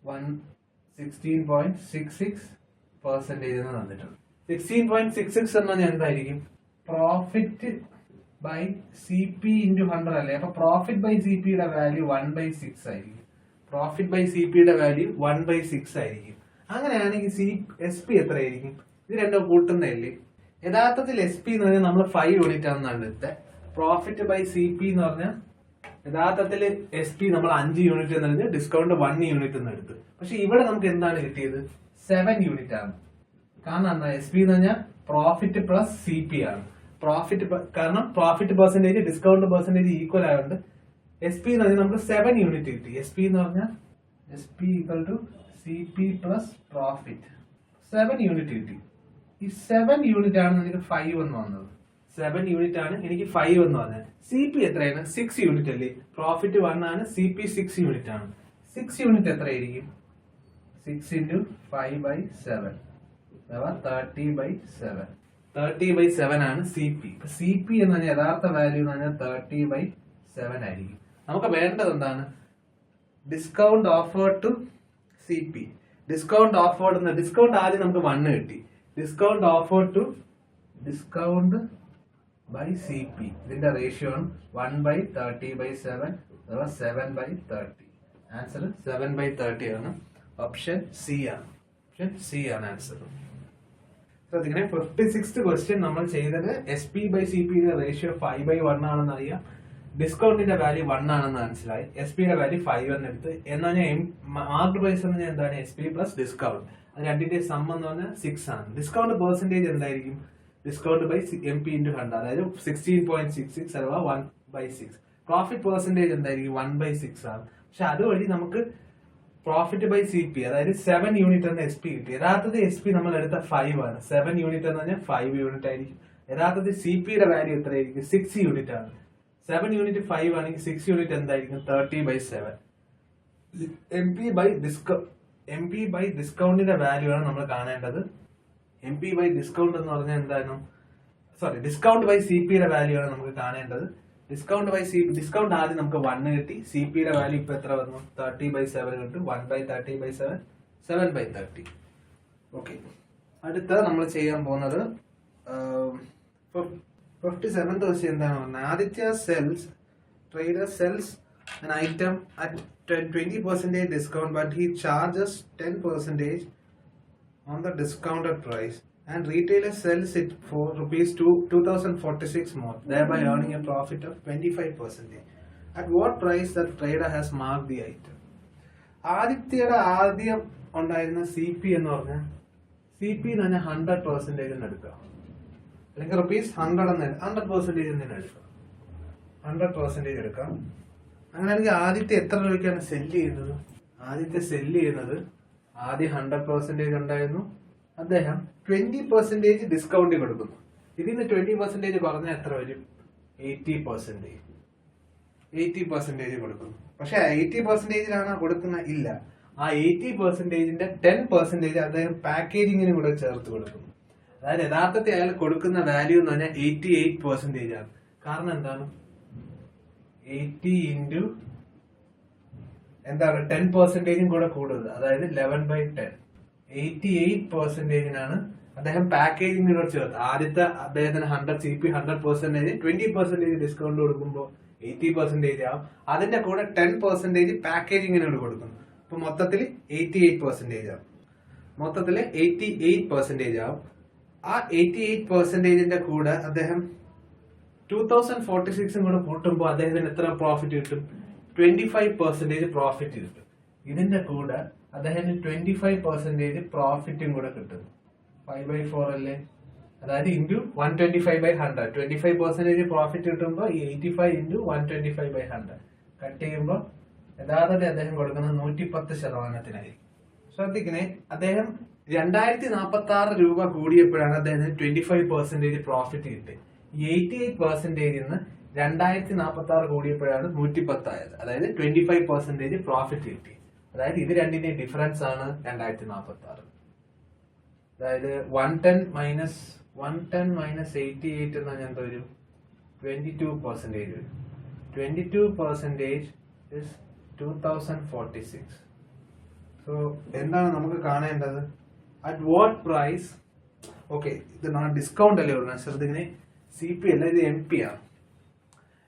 16.66% എന്ന് തന്നിട്ടുണ്ട്. 16.66 എന്ന് പറഞ്ഞാൽ എന്തായിരിക്കും? പ്രോഫിറ്റ് ബൈ CP ഇൻറ്റു 100 അല്ലേ. അപ്പൊ പ്രോഫിറ്റ് ബൈ CPയുടെ വാല്യൂ 1/6 ആയിരിക്കും. പ്രോഫിറ്റ് ബൈ CPയുടെ വാല്യൂ 1/6 ആയിരിക്കും. അങ്ങനെയാണെങ്കിൽ SP എത്ര ആയിരിക്കും? ഇത് രണ്ടും കൂട്ടുന്നതല്ലേ. യഥാർത്ഥത്തിൽ SP എന്ന് പറഞ്ഞാൽ നമ്മൾ 5 യൂണിറ്റ് ആണെന്നാണ് എടുത്തത്. പ്രോഫിറ്റ് ബൈ CP എന്ന് പറഞ്ഞാൽ യഥാർത്ഥത്തിൽ SP നമ്മൾ 5 യൂണിറ്റ് എന്നെടുത്ത്, ഡിസ്കൗണ്ട് 1 യൂണിറ്റ് എന്ന് എടുത്ത്. പക്ഷെ ഇവിടെ നമുക്ക് എന്താണ് കിട്ടിയത്? 7 യൂണിറ്റ് ആണ്. കാരണം എന്താ? SP എന്ന് പറഞ്ഞാൽ പ്രോഫിറ്റ് പ്ലസ് CP ആണ്. കാരണം profit percentage discount percentage equal ആയതുകൊണ്ട് SP എന്ന് പറഞ്ഞാൽ നമുക്ക് 7 യൂണിറ്റ് കിട്ടി. SP എന്ന് പറഞ്ഞാൽ SP equal to CP plus profit. 7 unit കിട്ടി. ഈ 7 യൂണിറ്റ് ആണ് എനിക്ക് 5 എന്ന് വന്നത്. 7 യൂണിറ്റ് ആണ് എനിക്ക് 5 എന്ന് പറഞ്ഞത്. CP എത്രയാണ്? 6 യൂണിറ്റ് അല്ലേ. പ്രോഫിറ്റ് 1 ആണ്, CP 6 യൂണിറ്റ് ആണ്. 6 യൂണിറ്റ് എത്രയായിരിക്കും? 6 × 5/7 അഥവാ 30/7. 30/7 ആണ് CP. CP എന്ന് പറഞ്ഞാൽ യഥാർത്ഥ വാല്യൂ എന്ന് പറഞ്ഞാൽ 30/7 ആയിരിക്കും. നമുക്ക് വേണ്ടത് എന്താണ്? Discount offered to CP. Discount offered എന്ന ഡിസ്കൗണ്ട് ആദ്യം നമുക്ക് 1 കിട്ടി. Discount offered to discount by CP. ഇതിന്റെ റേഷ്യോ ആണ് 1/30/7 അഥവാ 7/30. ആൻസർ 7/30 ആണ്. ഓപ്ഷൻ സി ആണ്. ഓപ്ഷൻ സി ആണ് ആൻസർ. ശ്രദ്ധിക്കണേ, 56th ക്വസ്റ്റ്യൻ നമ്മൾ ചെയ്തത് SP/CP റേഷ്യോ 5/1 ആണെന്ന് അറിയാം. ഡിസ്കൗണ്ടിന്റെ വാല്യൂ 1 ആണെന്ന് മനസ്സിലായി. SP-യുടെ വാല്യൂ 5 എന്ന് എടുത്ത്. എന്നാൽ മാർക്ക്ഡ് പ്രൈസ് എന്ന് പറഞ്ഞാൽ എന്താണ്? SP plus discount. അത് രണ്ടിന്റെ സം എന്ന് പറഞ്ഞാൽ 6 ആണ്. ഡിസ്കൗണ്ട് പെർസെന്റേജ് എന്തായിരിക്കും? ഡിസ്കൗണ്ട് ബൈ MP × 100 അതായത് 16.66 അഥവാ 1/6. പ്രോഫിറ്റ് പെർസെന്റേജ് എന്തായിരിക്കും? 1/6 ആണ്. പക്ഷെ അതുവഴി നമുക്ക് പ്രോഫിറ്റ് ബൈ CP അതായത് 7 യൂണിറ്റ് എന്ന SP കിട്ടി. യഥാർത്ഥത്തിൽ SP നമ്മൾ എടുത്ത 5 ആണ്. 7 യൂണിറ്റ് എന്ന് പറഞ്ഞാൽ 5 യൂണിറ്റ് ആയിരിക്കും. യഥാർത്ഥത്തിൽ CPയുടെ വാല്യൂ എത്രയായിരിക്കും? 6 യൂണിറ്റ് ആണ്. 7 യൂണിറ്റ് 5 ആണെങ്കിൽ 6 യൂണിറ്റ് എന്തായിരിക്കും 30/7. MP ബൈ ഡിസ്കൗണ്ടിന്റെ വാല്യൂ ആണ് നമ്മൾ കാണേണ്ടത്. MP ബൈ ഡിസ്കൗണ്ട് എന്ന് പറഞ്ഞാൽ എന്തായിരുന്നു, ഡിസ്കൗണ്ട് ബൈ CP യുടെ വാല്യൂ ആണ് നമുക്ക് കാണേണ്ടത്. ഡിസ്കൗണ്ട് ആദ്യം നമുക്ക് 1 കിട്ടി. CP യുടെ വാല്യൂ ഇപ്പൊ എത്ര വന്നു, 30/7 കിട്ടും. 1/30/7 7/30. ഓക്കെ, അടുത്ത നമ്മൾ ചെയ്യാൻ പോകുന്നത് 57th ക്വസ്റ്റ്യൻ എന്താണ് പറഞ്ഞത്. Aditya trader sells an item at 20% discount, but he charges 10% on the discounted price, and retailer sells it for rupees 2046 more, thereby earning a profit of 25%. At what price the trader has marked the item? ആദിത്യയുടെ ആദ്യം ഉണ്ടായിരുന്ന CP എന്ന് പറഞ്ഞാൽ CP തന്നെ 100% എടുക്കുക, അല്ലെങ്കിൽ റുപ്പീസ് 100% എടുക്കുക, 100% എടുക്കാം. അങ്ങനെയാണെങ്കിൽ ആദ്യത്തെ എത്ര രൂപയ്ക്കാണ് സെല്ല് ചെയ്യുന്നത്? ആദ്യത്തെ സെല്ല് ചെയ്യുന്നത് ആദ്യം 100% ഉണ്ടായിരുന്നു, അദ്ദേഹം 20% ഡിസ്കൗണ്ട് കൊടുക്കുന്നു. ഇതിന് 20% കുറഞ്ഞാൽ എത്ര വരും? 80% കൊടുക്കുന്നു. പക്ഷെ 80%ലാണ് കൊടുക്കുന്ന ഇല്ല, ആ 80%ന്റെ 10% അദ്ദേഹം പാക്കേജിങ്ങിന് കൂടെ ചേർത്ത് കൊടുക്കുന്നു. അതായത് യഥാർത്ഥത്തിൽ അയാൾ കൊടുക്കുന്ന വാല്യൂ എന്ന് പറഞ്ഞാൽ 88% ആണ്. കാരണം എന്താണ്, 80 ഇൻറ്റു എന്താണ് 10% കൂടെ കൂടുന്നത്, അതായത് 11/10. 88%-നാണ് അദ്ദേഹം പാക്കേജിങ്ങിനോട് ചേർത്ത്. ആദ്യത്തെ അദ്ദേഹത്തിന് 100 CP 100%, 20% ഡിസ്കൗണ്ട് കൊടുക്കുമ്പോൾ 80% ആവും. അതിന്റെ കൂടെ 10% പാക്കേജിങ്ങിനോട് കൊടുക്കുന്നു. അപ്പൊ മൊത്തത്തിൽ 88% ആവും. മൊത്തത്തില് 88% ആവും. ആ 88%ന്റെ കൂടെ അദ്ദേഹം 2046 കൂടെ കൂട്ടുമ്പോൾ അദ്ദേഹത്തിന് എത്ര പ്രോഫിറ്റ് കിട്ടും? 25% പ്രോഫിറ്റ് കിട്ടും. ഇതിന്റെ കൂടെ അദ്ദേഹത്തിന് 25% പ്രോഫിറ്റും കൂടെ കിട്ടും. 5/4 അല്ലേ, അതായത് ഇൻറ്റു 125/100. 25% പ്രോഫിറ്റ് കിട്ടുമ്പോൾ ഈ 85 ഇൻറ്റു 125/100 കട്ട് ചെയ്യുമ്പോൾ യഥാർത്ഥത്തിൽ അദ്ദേഹം കൊടുക്കുന്നത് 110%. ശ്രദ്ധിക്കണേ, അദ്ദേഹം 2046 രൂപ കൂടിയപ്പോഴാണ് അദ്ദേഹത്തിന് 25% പ്രോഫിറ്റ് കിട്ടിയത്. ഈ 88%-ന്ന് 2046 കൂടിയപ്പോഴാണ് 110 ആയത്. അതായത് 25% പ്രോഫിറ്റ് കിട്ടി. അതായത് ഇത് രണ്ടിന്റെ ഡിഫറൻസ് ആണ് 2046. അതായത് 110 മൈനസ് 88 എന്ന് പറഞ്ഞാൽ എന്താ വരും? 22% വരും. 22% is 2046. സോ എന്താണ് നമുക്ക് കാണേണ്ടത്? At what price? ഓക്കെ, ഇത് ഡിസ്കൗണ്ട് അല്ലേ ഉള്ളത്. ശ്രദ്ധിക്കണേ, CP അല്ല, ഇത് MP ആണ്.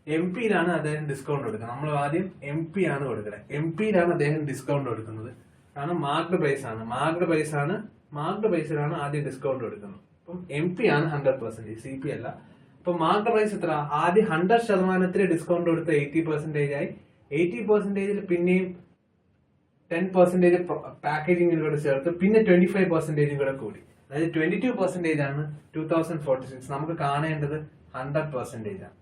MP-യിലാണ് അദ്ദേഹം ഡിസ്കൗണ്ട് കൊടുക്കുന്നത്. നമ്മൾ ആദ്യം MP ആണ് കൊടുക്കുന്നത്. MP-യിലാണ് അദ്ദേഹം ഡിസ്കൗണ്ട് കൊടുക്കുന്നത്. കാരണം മാർക്ക്ഡ് പ്രൈസിലാണ് ആദ്യം ഡിസ്കൗണ്ട് കൊടുക്കുന്നത്. അപ്പം MP ആണ് 100%, CP അല്ല. അപ്പൊ മാർക്ക്ഡ് പ്രൈസ് എത്ര? ആദ്യം 100% ഡിസ്കൗണ്ട് കൊടുത്ത 80% ആയി. 80% പിന്നെയും 10% പാക്കേജിങ്ങിലൂടെ ചേർത്ത് പിന്നെ 25% കൂടെ കൂടി. അതായത് 22% ആണ് 2046. നമുക്ക് കാണേണ്ടത് 100% ആണ്.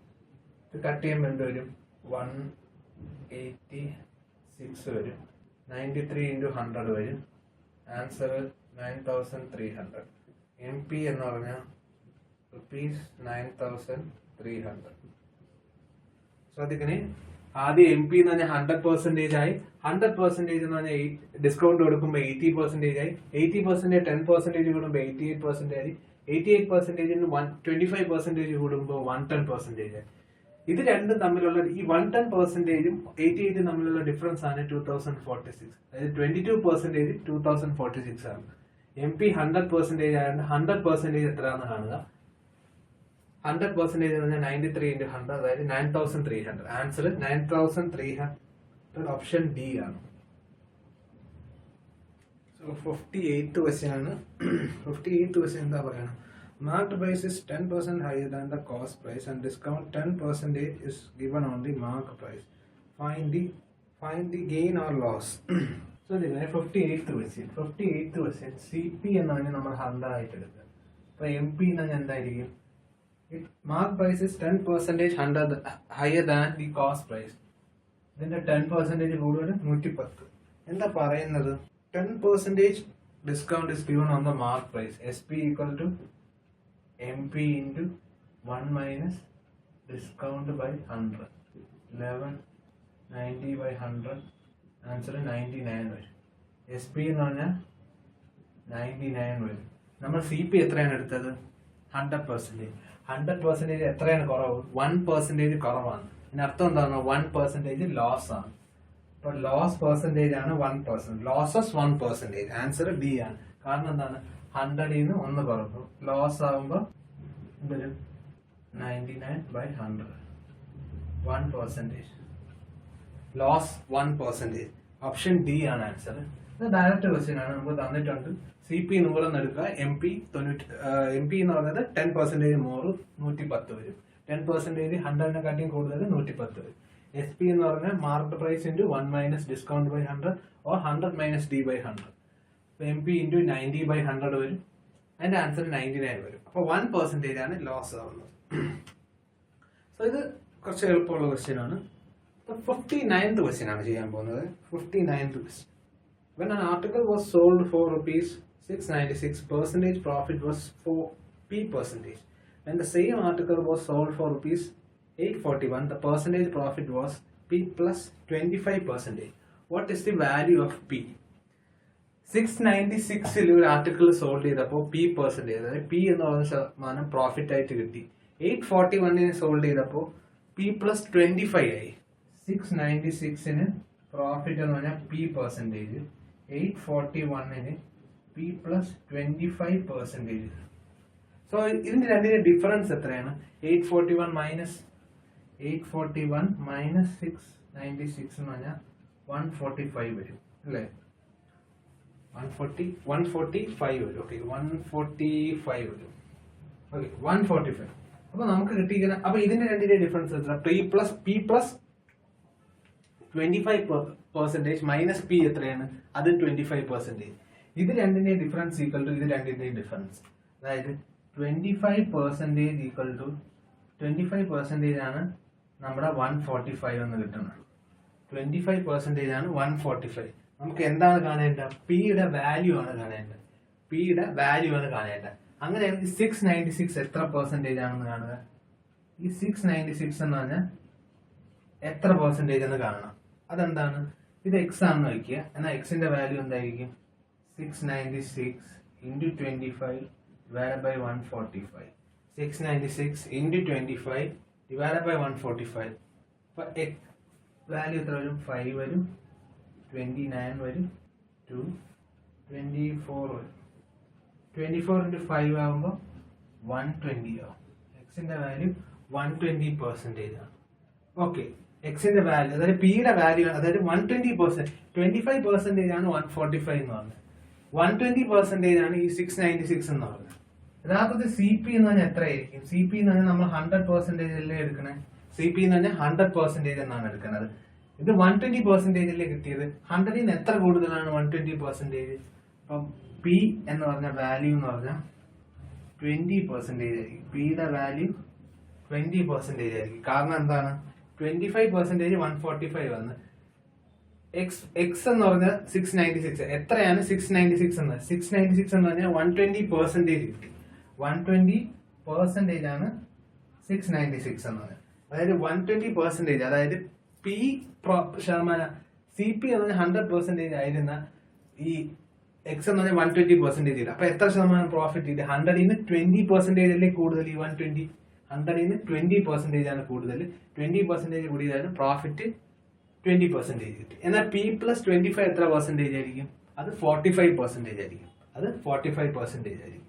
ഇത് കട്ട് ചെയ്യുമ്പോൾ എന്ത് വരും? 186 വരും. 93 ഇൻറ്റു 100 വരും. ആൻസർ 9300. MP എന്ന് പറഞ്ഞാൽ ₹9300. ശ്രദ്ധിക്കണേ, ആദ്യം MP എന്ന് പറഞ്ഞാൽ 100% ആയി. 100% എന്ന് പറഞ്ഞാൽ ഡിസ്കൗണ്ട് കൊടുക്കുമ്പോൾ 80% ആയി. 80% 10% കൂടുമ്പോൾ 88% ആയി. 88% 25% കൂടുമ്പോൾ 110% ആയി. ഇത് രണ്ടും തമ്മിലുള്ള ഈ 110%ഉം 88 തമ്മിലുള്ള ഡിഫറൻസ് ആണ് 2046. അതായത് 22% 2046 ആണ്. MP 100% ആയതുകൊണ്ട് 100% എത്രയാണെന്ന് കാണുക. 100% എന്ന് പറഞ്ഞാൽ 93 ഇൻറ്റു 100, അതായത് 9300. ആൻസർ 9300. ഓപ്ഷൻ ഡി ആണ്. സോ 58th ക്വസ്റ്റ്യൻ ആണ്. 58th ക്വസ്റ്റ്യൻ എന്താ പറയുക? Marked price is 10% higher than the cost price and discount 10% is given on the marked price. Find the gain or loss. So this is 58th question. 58th question CP എന്നാണ് നമ്മൾ 100 ആയിട്ട് എടുക്കുക. അപ്പോൾ MP എന്നാണ് എന്തായിരിക്കും? Marked price is 10% higher than the cost price. ഇതിന്റെ 10% കൂടുതൽ 110. എന്താ പറയുന്നത്? 10% discount is given on the marked price. SP equal to MP into 1 minus discount by 100 1190 by 100 answer 99 വരും. എസ് പി എന്ന് പറഞ്ഞാൽ 99 വരും. നമ്മൾ സി പി എത്രയാണ് എടുത്തത്? 100%. 100% എത്രയാണ് കുറവ്? 1% കുറവാണ്. ഇതിനർത്ഥം എന്താണ്? 1% ലോസ് ആണ്. അപ്പൊ ലോസ് പെർസെന്റേജ് ആണ് 1%. ലോസസ് 1%. ആൻസർ ഡി ആണ്. കാരണം എന്താണ്? 100 1 കുറക്കും. ലോസ് ആകുമ്പോൾ എന്തൊരു 99 by 100 1%. ലോസ് 1%. ഓപ്ഷൻ ഡി ആണ് ആൻസർ. ഇത് ഡയറക്റ്റ് ക്വസ്റ്റ്യൻ ആണ്. നമുക്ക് തന്നിട്ടുണ്ട്. സി പി 100 എടുക്കുക. എം പി എന്ന് പറയുന്നത് 10% മോർ 110 വരും. 10% 100 കൂടുതൽ 110 വരും. എസ് പി എന്ന് പറഞ്ഞാൽ market price into 1 minus discount by 100 or 100 minus D by 100. M P into 90 by 100 വരും. അതിന്റെ ആൻസർ 99 വരും. അപ്പോൾ 1% ആണ് ലോസ് ആവുന്നത്. സോ ഇത് കുറച്ച് എളുപ്പമുള്ള ക്വസ്റ്റ്യൻ ആണ്. 59th question ആണ് ചെയ്യാൻ പോകുന്നത്. 59th question. When an article was sold for rupees 696, percentage profit was for P%. When the same article was sold for rupees 841, the percentage profit was P plus 25%. What is the value of P? 696 ഒരു ആർട്ടിക്കിൾ സോൾഡ് ചെയ്തപ്പോൾ P%, അതായത് P എന്ന് പറയുന്ന ശതമാനം പ്രോഫിറ്റ് ആയിട്ട് കിട്ടി. 841 സോൾഡ് ചെയ്തപ്പോൾ P plus 25 ആയി. 696 പ്രോഫിറ്റ് എന്ന് പറഞ്ഞാൽ P%, 841 P plus 25%. സോ ഇതിന്റെ രണ്ടിന്റെ ഡിഫറൻസ് എത്രയാണ്? 841 മൈനസ് 696 എന്ന് പറഞ്ഞാൽ 145 വരും അല്ലേ? 145 വരും. ഓക്കെ, 145 വരും. ഓക്കെ, 145. അപ്പൊ നമുക്ക് കിട്ടിയിരിക്കുന്ന, അപ്പൊ ഇതിന്റെ രണ്ടിന്റെ ഡിഫറൻസ് എത്ര? P plus 25% മൈനസ് P എത്രയാണ്? അത് 25%. ഇത് രണ്ടിന്റെ ഡിഫറൻസ് ഈക്വൽ ടു ഇത് രണ്ടിന്റെയും ഡിഫറൻസ്. അതായത് 25% ഈക്വൽ ടു 25% ആണ് നമ്മുടെ 145 എന്ന് കിട്ടുന്നത്. 25% ആണ് 145. നമുക്ക് എന്താണ് കാണേണ്ടത്? പിയുടെ വാല്യൂ ആണ് കാണേണ്ടത്. പിയുടെ വാല്യൂ ആണ് കാണേണ്ടത്. അങ്ങനെയാണെങ്കിൽ 696 എത്ര പെർസെന്റേജ് ആണെന്ന് കാണുക. ഈ 696 എന്ന് പറഞ്ഞാൽ എത്ര പെർസെന്റേജ് എന്ന് കാണണം. അതെന്താണ്? ഇത് എക്സ് ആണെന്ന് വയ്ക്കുക. എന്നാൽ എക്സിന്റെ വാല്യൂ എന്തായിരിക്കും? 696 into 25 divided by 145. 696 into 25 divided by 145. അപ്പൊ വാല്യൂ എത്ര വരും? 5 വരും, 29 വരും, 2, 24 വരും. 24 into 5 ആകുമ്പോൾ 120 ആവും. എക്സിന്റെ വാല്യൂ 120% ആണ്. ഓക്കെ, എക്സിന്റെ വാല്യൂ, അതായത് പിയുടെ വാല്യൂ, അതായത് 120%. 25% ആണ് 145 എന്ന് പറഞ്ഞത്. 120% ആണ് ഈ 696 എന്ന് പറഞ്ഞത്. യഥാർത്ഥത്തിൽ സി പി എന്ന് പറഞ്ഞാൽ എത്രയായിരിക്കും? സി പി എന്ന് പറഞ്ഞാൽ നമ്മൾ 100% അല്ലേ എടുക്കണേ? സി പി എന്ന് പറഞ്ഞാൽ 100% എന്നാണ് എടുക്കുന്നത്. ഇത് 120% അല്ലേ കിട്ടിയത്? 100 എത്ര കൂടുതലാണ് 120%? അപ്പം പി എന്ന് പറഞ്ഞ വാല്യൂ എന്ന് പറഞ്ഞാൽ 20% ആയിരിക്കും. പിയുടെ വാല്യൂ 20% ആയിരിക്കും. കാരണം എന്താണ്? 25% 145 വന്ന് എക്സ് എന്ന് പറഞ്ഞാൽ 696. എത്രയാണ് 696 എന്ന്? 696 എന്ന് പറഞ്ഞാൽ 120% കിട്ടി. 120% ആണ് 696 എന്ന് പറഞ്ഞാൽ. അതായത് 120%, അതായത് പി ശതമാനം, സി പി എന്ന് പറഞ്ഞാൽ 100% ആയിരുന്ന ഈ എക്സ് എന്ന് പറഞ്ഞാൽ 120% ഇല്ല. അപ്പൊ എത്ര ശതമാനം പ്രോഫിറ്റ് ഇല്ല? 100 20% അല്ലേ കൂടുതൽ? ഈ 120 100 20% ആണ് കൂടുതൽ. 20% കൂടിയതാണ് പ്രോഫിറ്റ് 20% കിട്ടി. എന്നാൽ പി പ്ലസ് 25 എത്ര പെർസെന്റേജ് ആയിരിക്കും? അത് 45% ആയിരിക്കും. അത് 45% ആയിരിക്കും.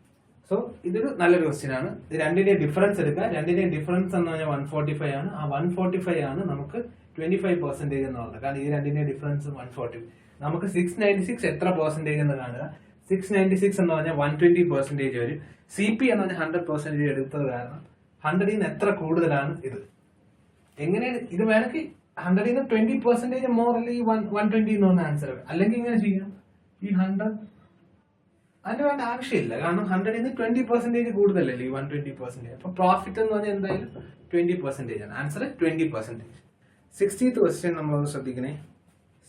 സോ ഇതൊരു നല്ലൊരു ക്വസ്റ്റ്യൻ ആണ്. ഇത് രണ്ടിന്റെ ഡിഫറൻസ് എടുക്കുക. രണ്ടിന്റെ ഡിഫറൻസ് എന്ന് പറഞ്ഞാൽ 145 ആണ്. ആ 145 ആണ് നമുക്ക് 25% എന്ന് പറഞ്ഞത്. കാരണം ഈ രണ്ടിന്റെ ഡിഫറൻസ് 140. നമുക്ക് 696 എത്ര പെർസെന്റേജ് എന്ന് കാണുക. 696 എന്ന് പറഞ്ഞാൽ 120% വരും. സി പി എന്ന് പറഞ്ഞാൽ 100% എടുത്തത് കാരണം 100 എത്ര കൂടുതലാണ് ഇത്. എങ്ങനെയാണ് ഇത്? വേണമെങ്കിൽ 100 20% മോർ അല്ലെ ഈ 120 എന്ന് പറഞ്ഞ ആൻസർ. അല്ലെങ്കിൽ ഇങ്ങനെ ചെയ്യാം, ഈ 100 അതിന് വേണ്ട ആവശ്യമില്ല. കാരണം 100 20% കൂടുതലല്ലേ ഈ 120%. അപ്പൊ പ്രോഫിറ്റ് എന്ന് പറഞ്ഞാൽ എന്തായാലും 20% ആണ്. ആൻസർ 20%. 60th ക്വസ്റ്റ്യൻ നമ്മളത് ശ്രദ്ധിക്കണേ.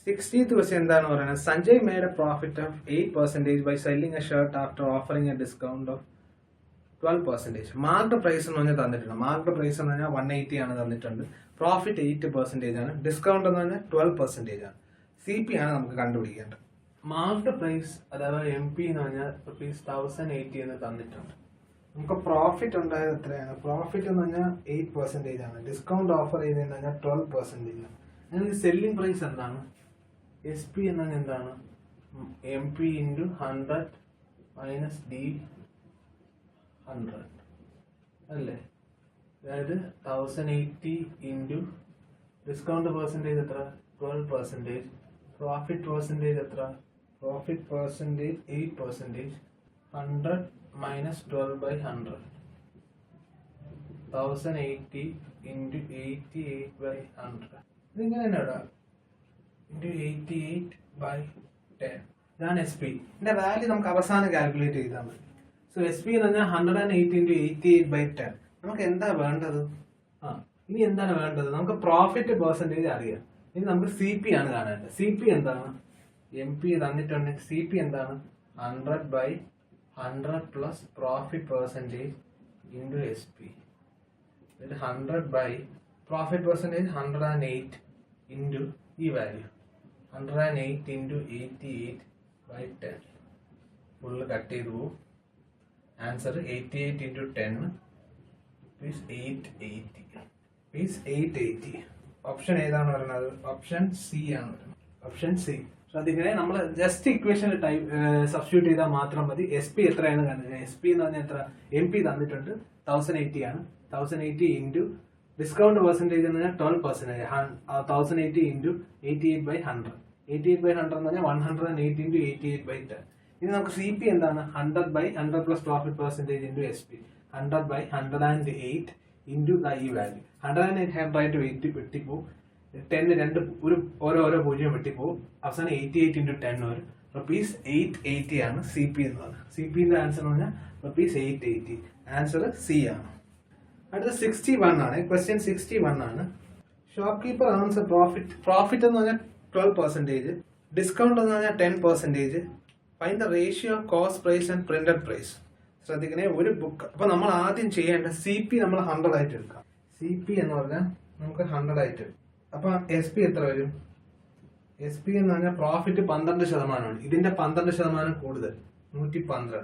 60th ക്വസ്റ്റ്യൻ എന്താണ് പറയുന്നത്? Sanjay made a profit of 8% by selling a shirt after offering a discount of 12%. Marked price എന്ന് പറഞ്ഞാൽ തന്നിട്ടുണ്ട്. മാർക്ക്ഡ് പ്രൈസ് എന്ന് പറഞ്ഞാൽ 180 ആണ് തന്നിട്ടുണ്ട്. പ്രോഫിറ്റ് 8% ആണ്. ഡിസ്കൗണ്ട് എന്ന് പറഞ്ഞാൽ 12% ആണ്. CP ആണ് നമുക്ക് കണ്ടുപിടിക്കേണ്ടത്. മാർക്ക്ഡ് പ്രൈസ് അഥവാ MP എന്ന് പറഞ്ഞാൽ ₹1080 എന്ന് തന്നിട്ടുണ്ട്. നമുക്ക് പ്രോഫിറ്റ് ഉണ്ടായത് എത്രയാണ്? പ്രോഫിറ്റ് എന്ന് പറഞ്ഞാൽ 8% ആണ്. ഡിസ്കൗണ്ട് ഓഫർ ചെയ്തതെന്ന് പറഞ്ഞാൽ 12% ആണ്. അങ്ങനെ സെല്ലിംഗ് പ്രൈസ് എന്താണ്? SP എന്ന് പറഞ്ഞാൽ എന്താണ്? MP × 100 - D100 അല്ലേ? അതായത് 1080 × ഡിസ്കൗണ്ട് പെർസെൻറ്റേജ് എത്ര? 12%. പ്രോഫിറ്റ് പെർസെൻറ്റേജ് എത്ര? Profit percentage 8%. 100 - 12/100. 1080 × 88/100. ഇതിങ്ങനെ തന്നെ ഇടാം. × 88/10. ഇതാണ് SP. ഇതിന്റെ വാല്യൂ നമുക്ക് അവസാനം കാൽക്കുലേറ്റ് ചെയ്താൽ മതി. സോ SP എന്ന് പറഞ്ഞാൽ 108 × 88/10. നമുക്ക് എന്താ വേണ്ടത്? ഇനി എന്താണ് വേണ്ടത്? നമുക്ക് പ്രോഫിറ്റ് പെർസെൻറ്റേജ് അറിയാം. ഇനി നമുക്ക് CP ആണ് കാണേണ്ടത്. CP എന്താണ്? MP തന്നിട്ടുണ്ടെങ്കിൽ CP എന്താണ്? 100/100 plus profit percentage × SP. 100 profit percentage 108 ഈ വാല്യൂ 108 × 88/10. ഫുള്ള് കട്ട് ചെയ്തു പോകും. Answer 88 × 10 is 880. ഓപ്ഷൻ ഏതാണ് പറയുന്നത്? ഓപ്ഷൻ സി ആണ് വരുന്നത്. Option C. ശ്രദ്ധിക്കണേ, നമ്മൾ ജസ്റ്റ് ഇക്വേഷൻ സബ്സ്റ്റിറ്റ്യൂട്ട് ചെയ്താൽ മാത്രം മതി. SP എത്രയാണ് കാണുന്നത്? SP എന്ന് പറഞ്ഞാൽ എത്ര? MP തന്നിട്ടുണ്ട് 1080 ആണ്. 1080 × ഡിസ്കൗണ്ട് പെർസെൻറ്റേജ് എന്ന് പറഞ്ഞാൽ 12%. 1080 × 88/100. 88/100 എന്ന് പറഞ്ഞാൽ 108 × 88/10. ഇനി നമുക്ക് CP എന്താണ്? 100/100 പ്ലസ് പ്രോഫിറ്റ് പെർസെൻറ്റേജ് × SP. 100/108 × ഈ വാല്യൂ. 108 100 വെട്ടിപ്പോവും. 10 രണ്ട് ഓരോ പൂജ്യം വെട്ടിപ്പോവും. അവസാനം 88 × 10 വരും. ₹880 ആണ് CP എന്ന് പറഞ്ഞാൽ. CPന്റെ ആൻസർ എന്ന് പറഞ്ഞാൽ ₹880. ആൻസർ C ആണ്. അടുത്ത 61 ആണ്. ക്വസ്റ്റ്യൻ 61 ആണ്. ഷോപ്പ് കീപ്പർ ഏൺസ് പ്രോഫിറ്റ് എന്ന് പറഞ്ഞാൽ 12%. ഡിസ്കൗണ്ട് എന്ന് പറഞ്ഞാൽ 10%. Find the ratio of cost price and printed price. ശ്രദ്ധിക്കണേ, ഒരു ബുക്ക്. അപ്പൊ നമ്മൾ ആദ്യം ചെയ്യേണ്ട CP നമ്മൾ 100 ആയിട്ട് എടുക്കാം. CP എന്ന് പറഞ്ഞാൽ നമുക്ക് 100 ആയിട്ട്. അപ്പൊ SP എത്ര വരും? SP എന്ന് പറഞ്ഞാൽ പ്രോഫിറ്റ് 12%. ഇതിന്റെ 12% കൂടുതൽ, 112.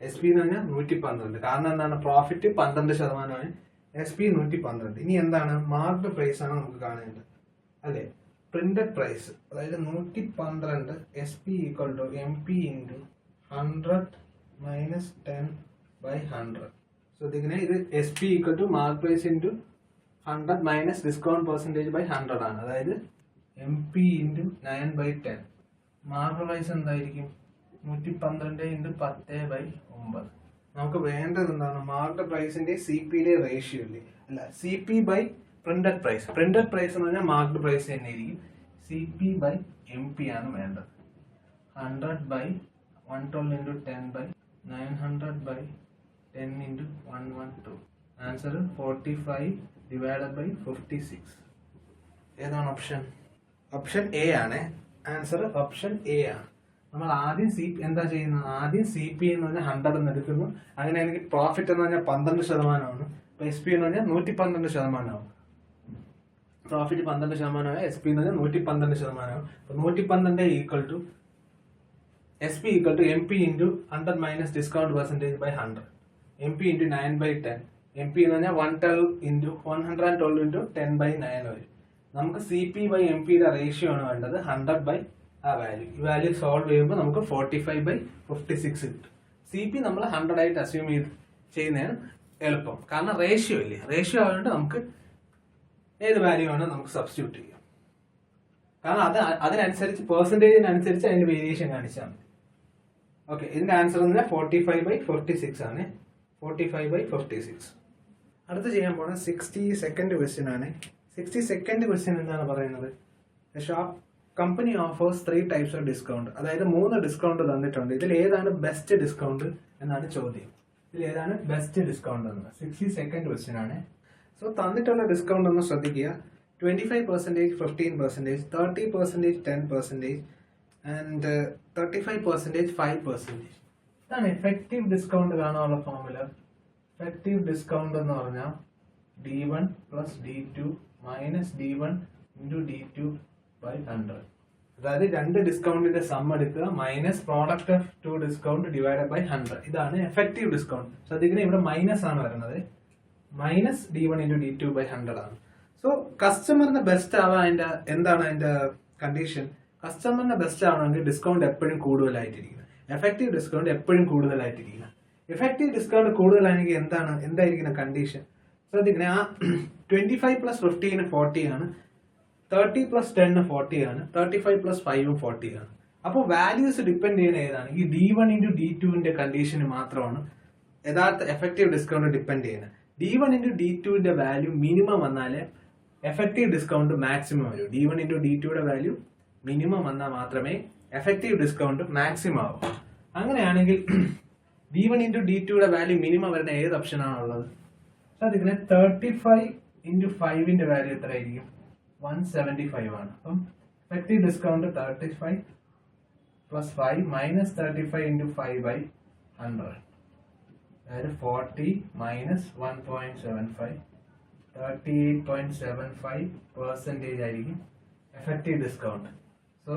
SP എന്ന് പറഞ്ഞാൽ 112. കാരണം എന്താണ്? പ്രോഫിറ്റ് 12%. SP 112. ഇനി എന്താണ്? മാർക്ക്ഡ് പ്രൈസ് ആണ് നമുക്ക് കാണേണ്ടത് അല്ലെ? പ്രിന്റഡ് പ്രൈസ്, അതായത് 112. SP = MP × 100 - 10/100. ശ്രദ്ധിക്കണേ, ഇത് SP = mark price × 100 - discount percentage /100 ആണ്. അതായത് MP × 9/10. മാർക്ക് പ്രൈസ് എന്തായിരിക്കും? 112 × 10/9. നമുക്ക് വേണ്ടത് എന്താണ്? മാർക്ക് പ്രൈസിന്റെ CPയുടെ റേഷ്യോ ഇല്ലേ? അല്ല, CP printed price. Printed price എന്ന് പറഞ്ഞാൽ മാർക്ക്ഡ് പ്രൈസ് തന്നെ ആയിരിക്കും. CP/MP ആണ് വേണ്ടത്. 100/112 × 10/900/10 × 112. ആൻസർ 45/56. ഏതാണ് ഓപ്ഷൻ? ഓപ്ഷൻ A ആണ്. ആൻസർ ഓപ്ഷൻ A ആണ്. നമ്മൾ ആദ്യം എന്താ ചെയ്യുന്നത്? ആദ്യം CP എന്ന് പറഞ്ഞാൽ 100 എന്ന് എടുക്കുന്നു. അങ്ങനെയാണെങ്കിൽ പ്രോഫിറ്റ് എന്ന് പറഞ്ഞാൽ 12%. SP എന്ന് പറഞ്ഞാൽ 112%. പ്രോഫിറ്റ് 12%. SP എന്ന് പറഞ്ഞാൽ 112%. 112 SP = MP × 100 - discount percentage /100. MP × 9/10. MP എന്ന് പറഞ്ഞാൽ 112 × 10/9 വരും. നമുക്ക് CP/MP റേഷ്യോ ആണ് വേണ്ടത്. 100 ആ വാല്യൂ. ഈ വാല്യൂ സോൾവ് ചെയ്യുമ്പോൾ നമുക്ക് 45/56 കിട്ടും. CP നമ്മൾ 100 ആയിട്ട് അസ്യൂം ചെയ്യുന്നതാണ് എളുപ്പം. കാരണം റേഷ്യോ ഇല്ലേ? റേഷ്യോ ആയതുകൊണ്ട് നമുക്ക് ഏത് വാല്യൂ ആണ് നമുക്ക് സബ്സ്റ്റിറ്റ്യൂട്ട് ചെയ്യാം. കാരണം അതിനനുസരിച്ച് പെർസെൻറ്റേജിനനുസരിച്ച് അതിന്റെ വേരിയേഷൻ കാണിച്ചാൽ മതി. ഓക്കെ, ഇതിന്റെ ആൻസർ എന്ന് പറഞ്ഞാൽ 45/46 ആണ്. 45/46. അടുത്ത് ചെയ്യാൻ പോണ 62nd ക്വസ്റ്റ്യൻ ആണ്. 62nd ക്വസ്റ്റ്യൻ എന്താണ് പറയുന്നത്? Shop company offers 3 types of discount. അതായത് 3 ഡിസ്കൗണ്ട് തന്നിട്ടുണ്ട്. ഇതിൽ ഏതാണ് ബെസ്റ്റ് ഡിസ്കൗണ്ട് എന്നാണ് ചോദ്യം. ഇതിൽ ഏതാണ് ബെസ്റ്റ് ഡിസ്കൗണ്ട് എന്ന്? 62nd ക്വസ്റ്റ്യൻ ആണ്. സോ തന്നിട്ടുള്ള ഡിസ്കൗണ്ട് ഒന്ന് ശ്രദ്ധിക്കുക. 25%, 15%, 30%, 10%, and 35%, 5%. ഇതാണ് എഫക്റ്റീവ് ഡിസ്കൗണ്ട് കാണാനുള്ള ഫോർമുല. എഫക്റ്റീവ് ഡിസ്കൗണ്ട് എന്ന് പറഞ്ഞാൽ D1 plus D2 minus D1 into D2 by 100. അതായത് രണ്ട് ഡിസ്കൗണ്ടിന്റെ സം എടുക്കുക minus product of two discount divided by 100. ഇതാണ് എഫക്റ്റീവ് ഡിസ്കൗണ്ട്. ശ്രദ്ധിക്കുന്നത് ഇവിടെ മൈനസ് ആണ് വരുന്നത്. Minus D1 into D2 by 100 ആണ്. സോ കസ്റ്റമറിന് ബെസ്റ്റ് ആവാൻ എന്താണ് അതിന്റെ കണ്ടീഷൻ? കസ്റ്റമറിന് ബെസ്റ്റ് ആവണമെങ്കിൽ ഡിസ്കൗണ്ട് എപ്പോഴും കൂടുതലായിട്ടിരിക്കണം. എഫക്റ്റീവ് ഡിസ്കൗണ്ട് എപ്പോഴും കൂടുതലായിട്ടിരിക്കണം. എഫക്റ്റീവ് ഡിസ്കൗണ്ട് കൂടുതലാണെങ്കിൽ എന്തായിരിക്കണം കണ്ടീഷൻ? ശ്രദ്ധിക്കണേ, ആ 25 പ്ലസ് 15 40 ആണ്, 30 പ്ലസ് 10 40 ആണ്, 35 പ്ലസ് 5 40 ആണ്. അപ്പോൾ വാല്യൂസ് ഡിപ്പെൻഡ് ചെയ്യുന്ന ഏതാണെങ്കിൽ D1 ഇൻറ്റു D2ന്റെ കണ്ടീഷന് മാത്രമാണ് യഥാർത്ഥ എഫക്റ്റീവ് ഡിസ്കൗണ്ട് ഡിപ്പെൻഡ് ചെയ്യുന്നത്. D1 ഇൻറ്റു D2ന്റെ വാല്യൂ മിനിമം വന്നാലേ എഫക്റ്റീവ് ഡിസ്കൗണ്ട് മാക്സിമം വരൂ. D1 ഇൻറ്റു D2യുടെ വാല്യൂ മിനിമം വന്നാൽ മാത്രമേ എഫക്റ്റീവ് ഡിസ്കൗണ്ട് മാക്സിമം ആവൂ. അങ്ങനെയാണെങ്കിൽ D1 ഇൻറ്റു D2യുടെ വാല്യൂ മിനിമം വരുന്ന ഏത് ഓപ്ഷൻ ആണുള്ളത്? ശ്രദ്ധിക്കണേ, 35 ഇൻറ്റു 5ന്റെ വാല്യൂ എത്രയായിരിക്കും? 175 ആണ്. അപ്പം effective discount 35 plus 5 minus 35 into 5 by 100. അതായത് 40 മൈനസ് 1.75 38.75% ആയിരിക്കും effective discount. So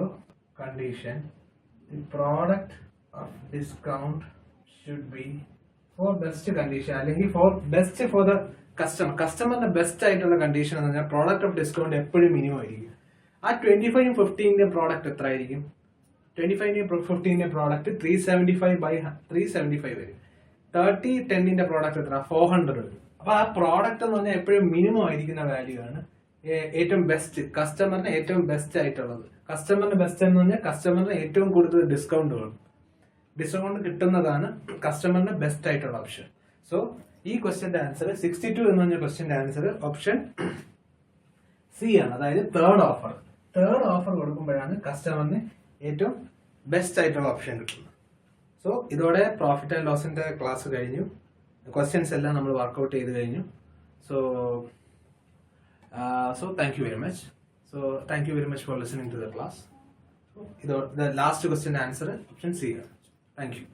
condition, the product of discount should be for best condition അല്ലെങ്കിൽ ഫോർ ബെസ്റ്റ് ഫോർ ദ കസ്റ്റമറിന്റെ ബെസ്റ്റ് ആയിട്ടുള്ള കണ്ടീഷൻ എന്ന് പറഞ്ഞാൽ പ്രോഡക്റ്റ് ഓഫ് ഡിസ്കൗണ്ട് എപ്പോഴും മിനിമം ആയിരിക്കും. ആ 25 15ന്റെ പ്രോഡക്റ്റ് എത്ര ആയിരിക്കും? 25 15ന്റെ പ്രോഡക്റ്റ് 375 ബൈ 375 വരും. 30 10ന്റെ പ്രോഡക്റ്റ് എത്ര? 400 വരും. അപ്പൊ ആ പ്രോഡക്റ്റ് എന്ന് പറഞ്ഞാൽ എപ്പോഴും മിനിമം ആയിരിക്കുന്ന വാല്യൂ ആണ് ഏറ്റവും ബെസ്റ്റ്, കസ്റ്റമറിന് ഏറ്റവും ബെസ്റ്റ് ആയിട്ടുള്ളത്. കസ്റ്റമറിന് ബെസ്റ്റ് എന്ന് പറഞ്ഞാൽ കസ്റ്റമറിന് ഏറ്റവും കൂടുതൽ ഡിസ്കൗണ്ട് കിട്ടുന്നതാണ് കസ്റ്റമറിന് ബെസ്റ്റ് ആയിട്ടുള്ള ഓപ്ഷൻ. സോ ഈ ക്വസ്റ്റ്യന്റെ ആൻസർ 62 എന്ന് പറഞ്ഞ ക്വസ്റ്റ്യന്റെ ആൻസർ ഓപ്ഷൻ സി ആണ്. അതായത് തേർഡ് ഓഫർ കൊടുക്കുമ്പോഴാണ് കസ്റ്റമറിന് ഏറ്റവും ബെസ്റ്റ് ആയിട്ടുള്ള ഓപ്ഷൻ കിട്ടുന്നത്. സോ ഇതോടെ പ്രോഫിറ്റ് ആൻഡ് ലോസിന്റെ ക്ലാസ് കഴിഞ്ഞു. ക്വസ്റ്റ്യൻസ് എല്ലാം നമ്മൾ വർക്ക്ഔട്ട് ചെയ്ത് കഴിഞ്ഞു. So thank you very much. For listening to the class. The last question answer option C. Thank you.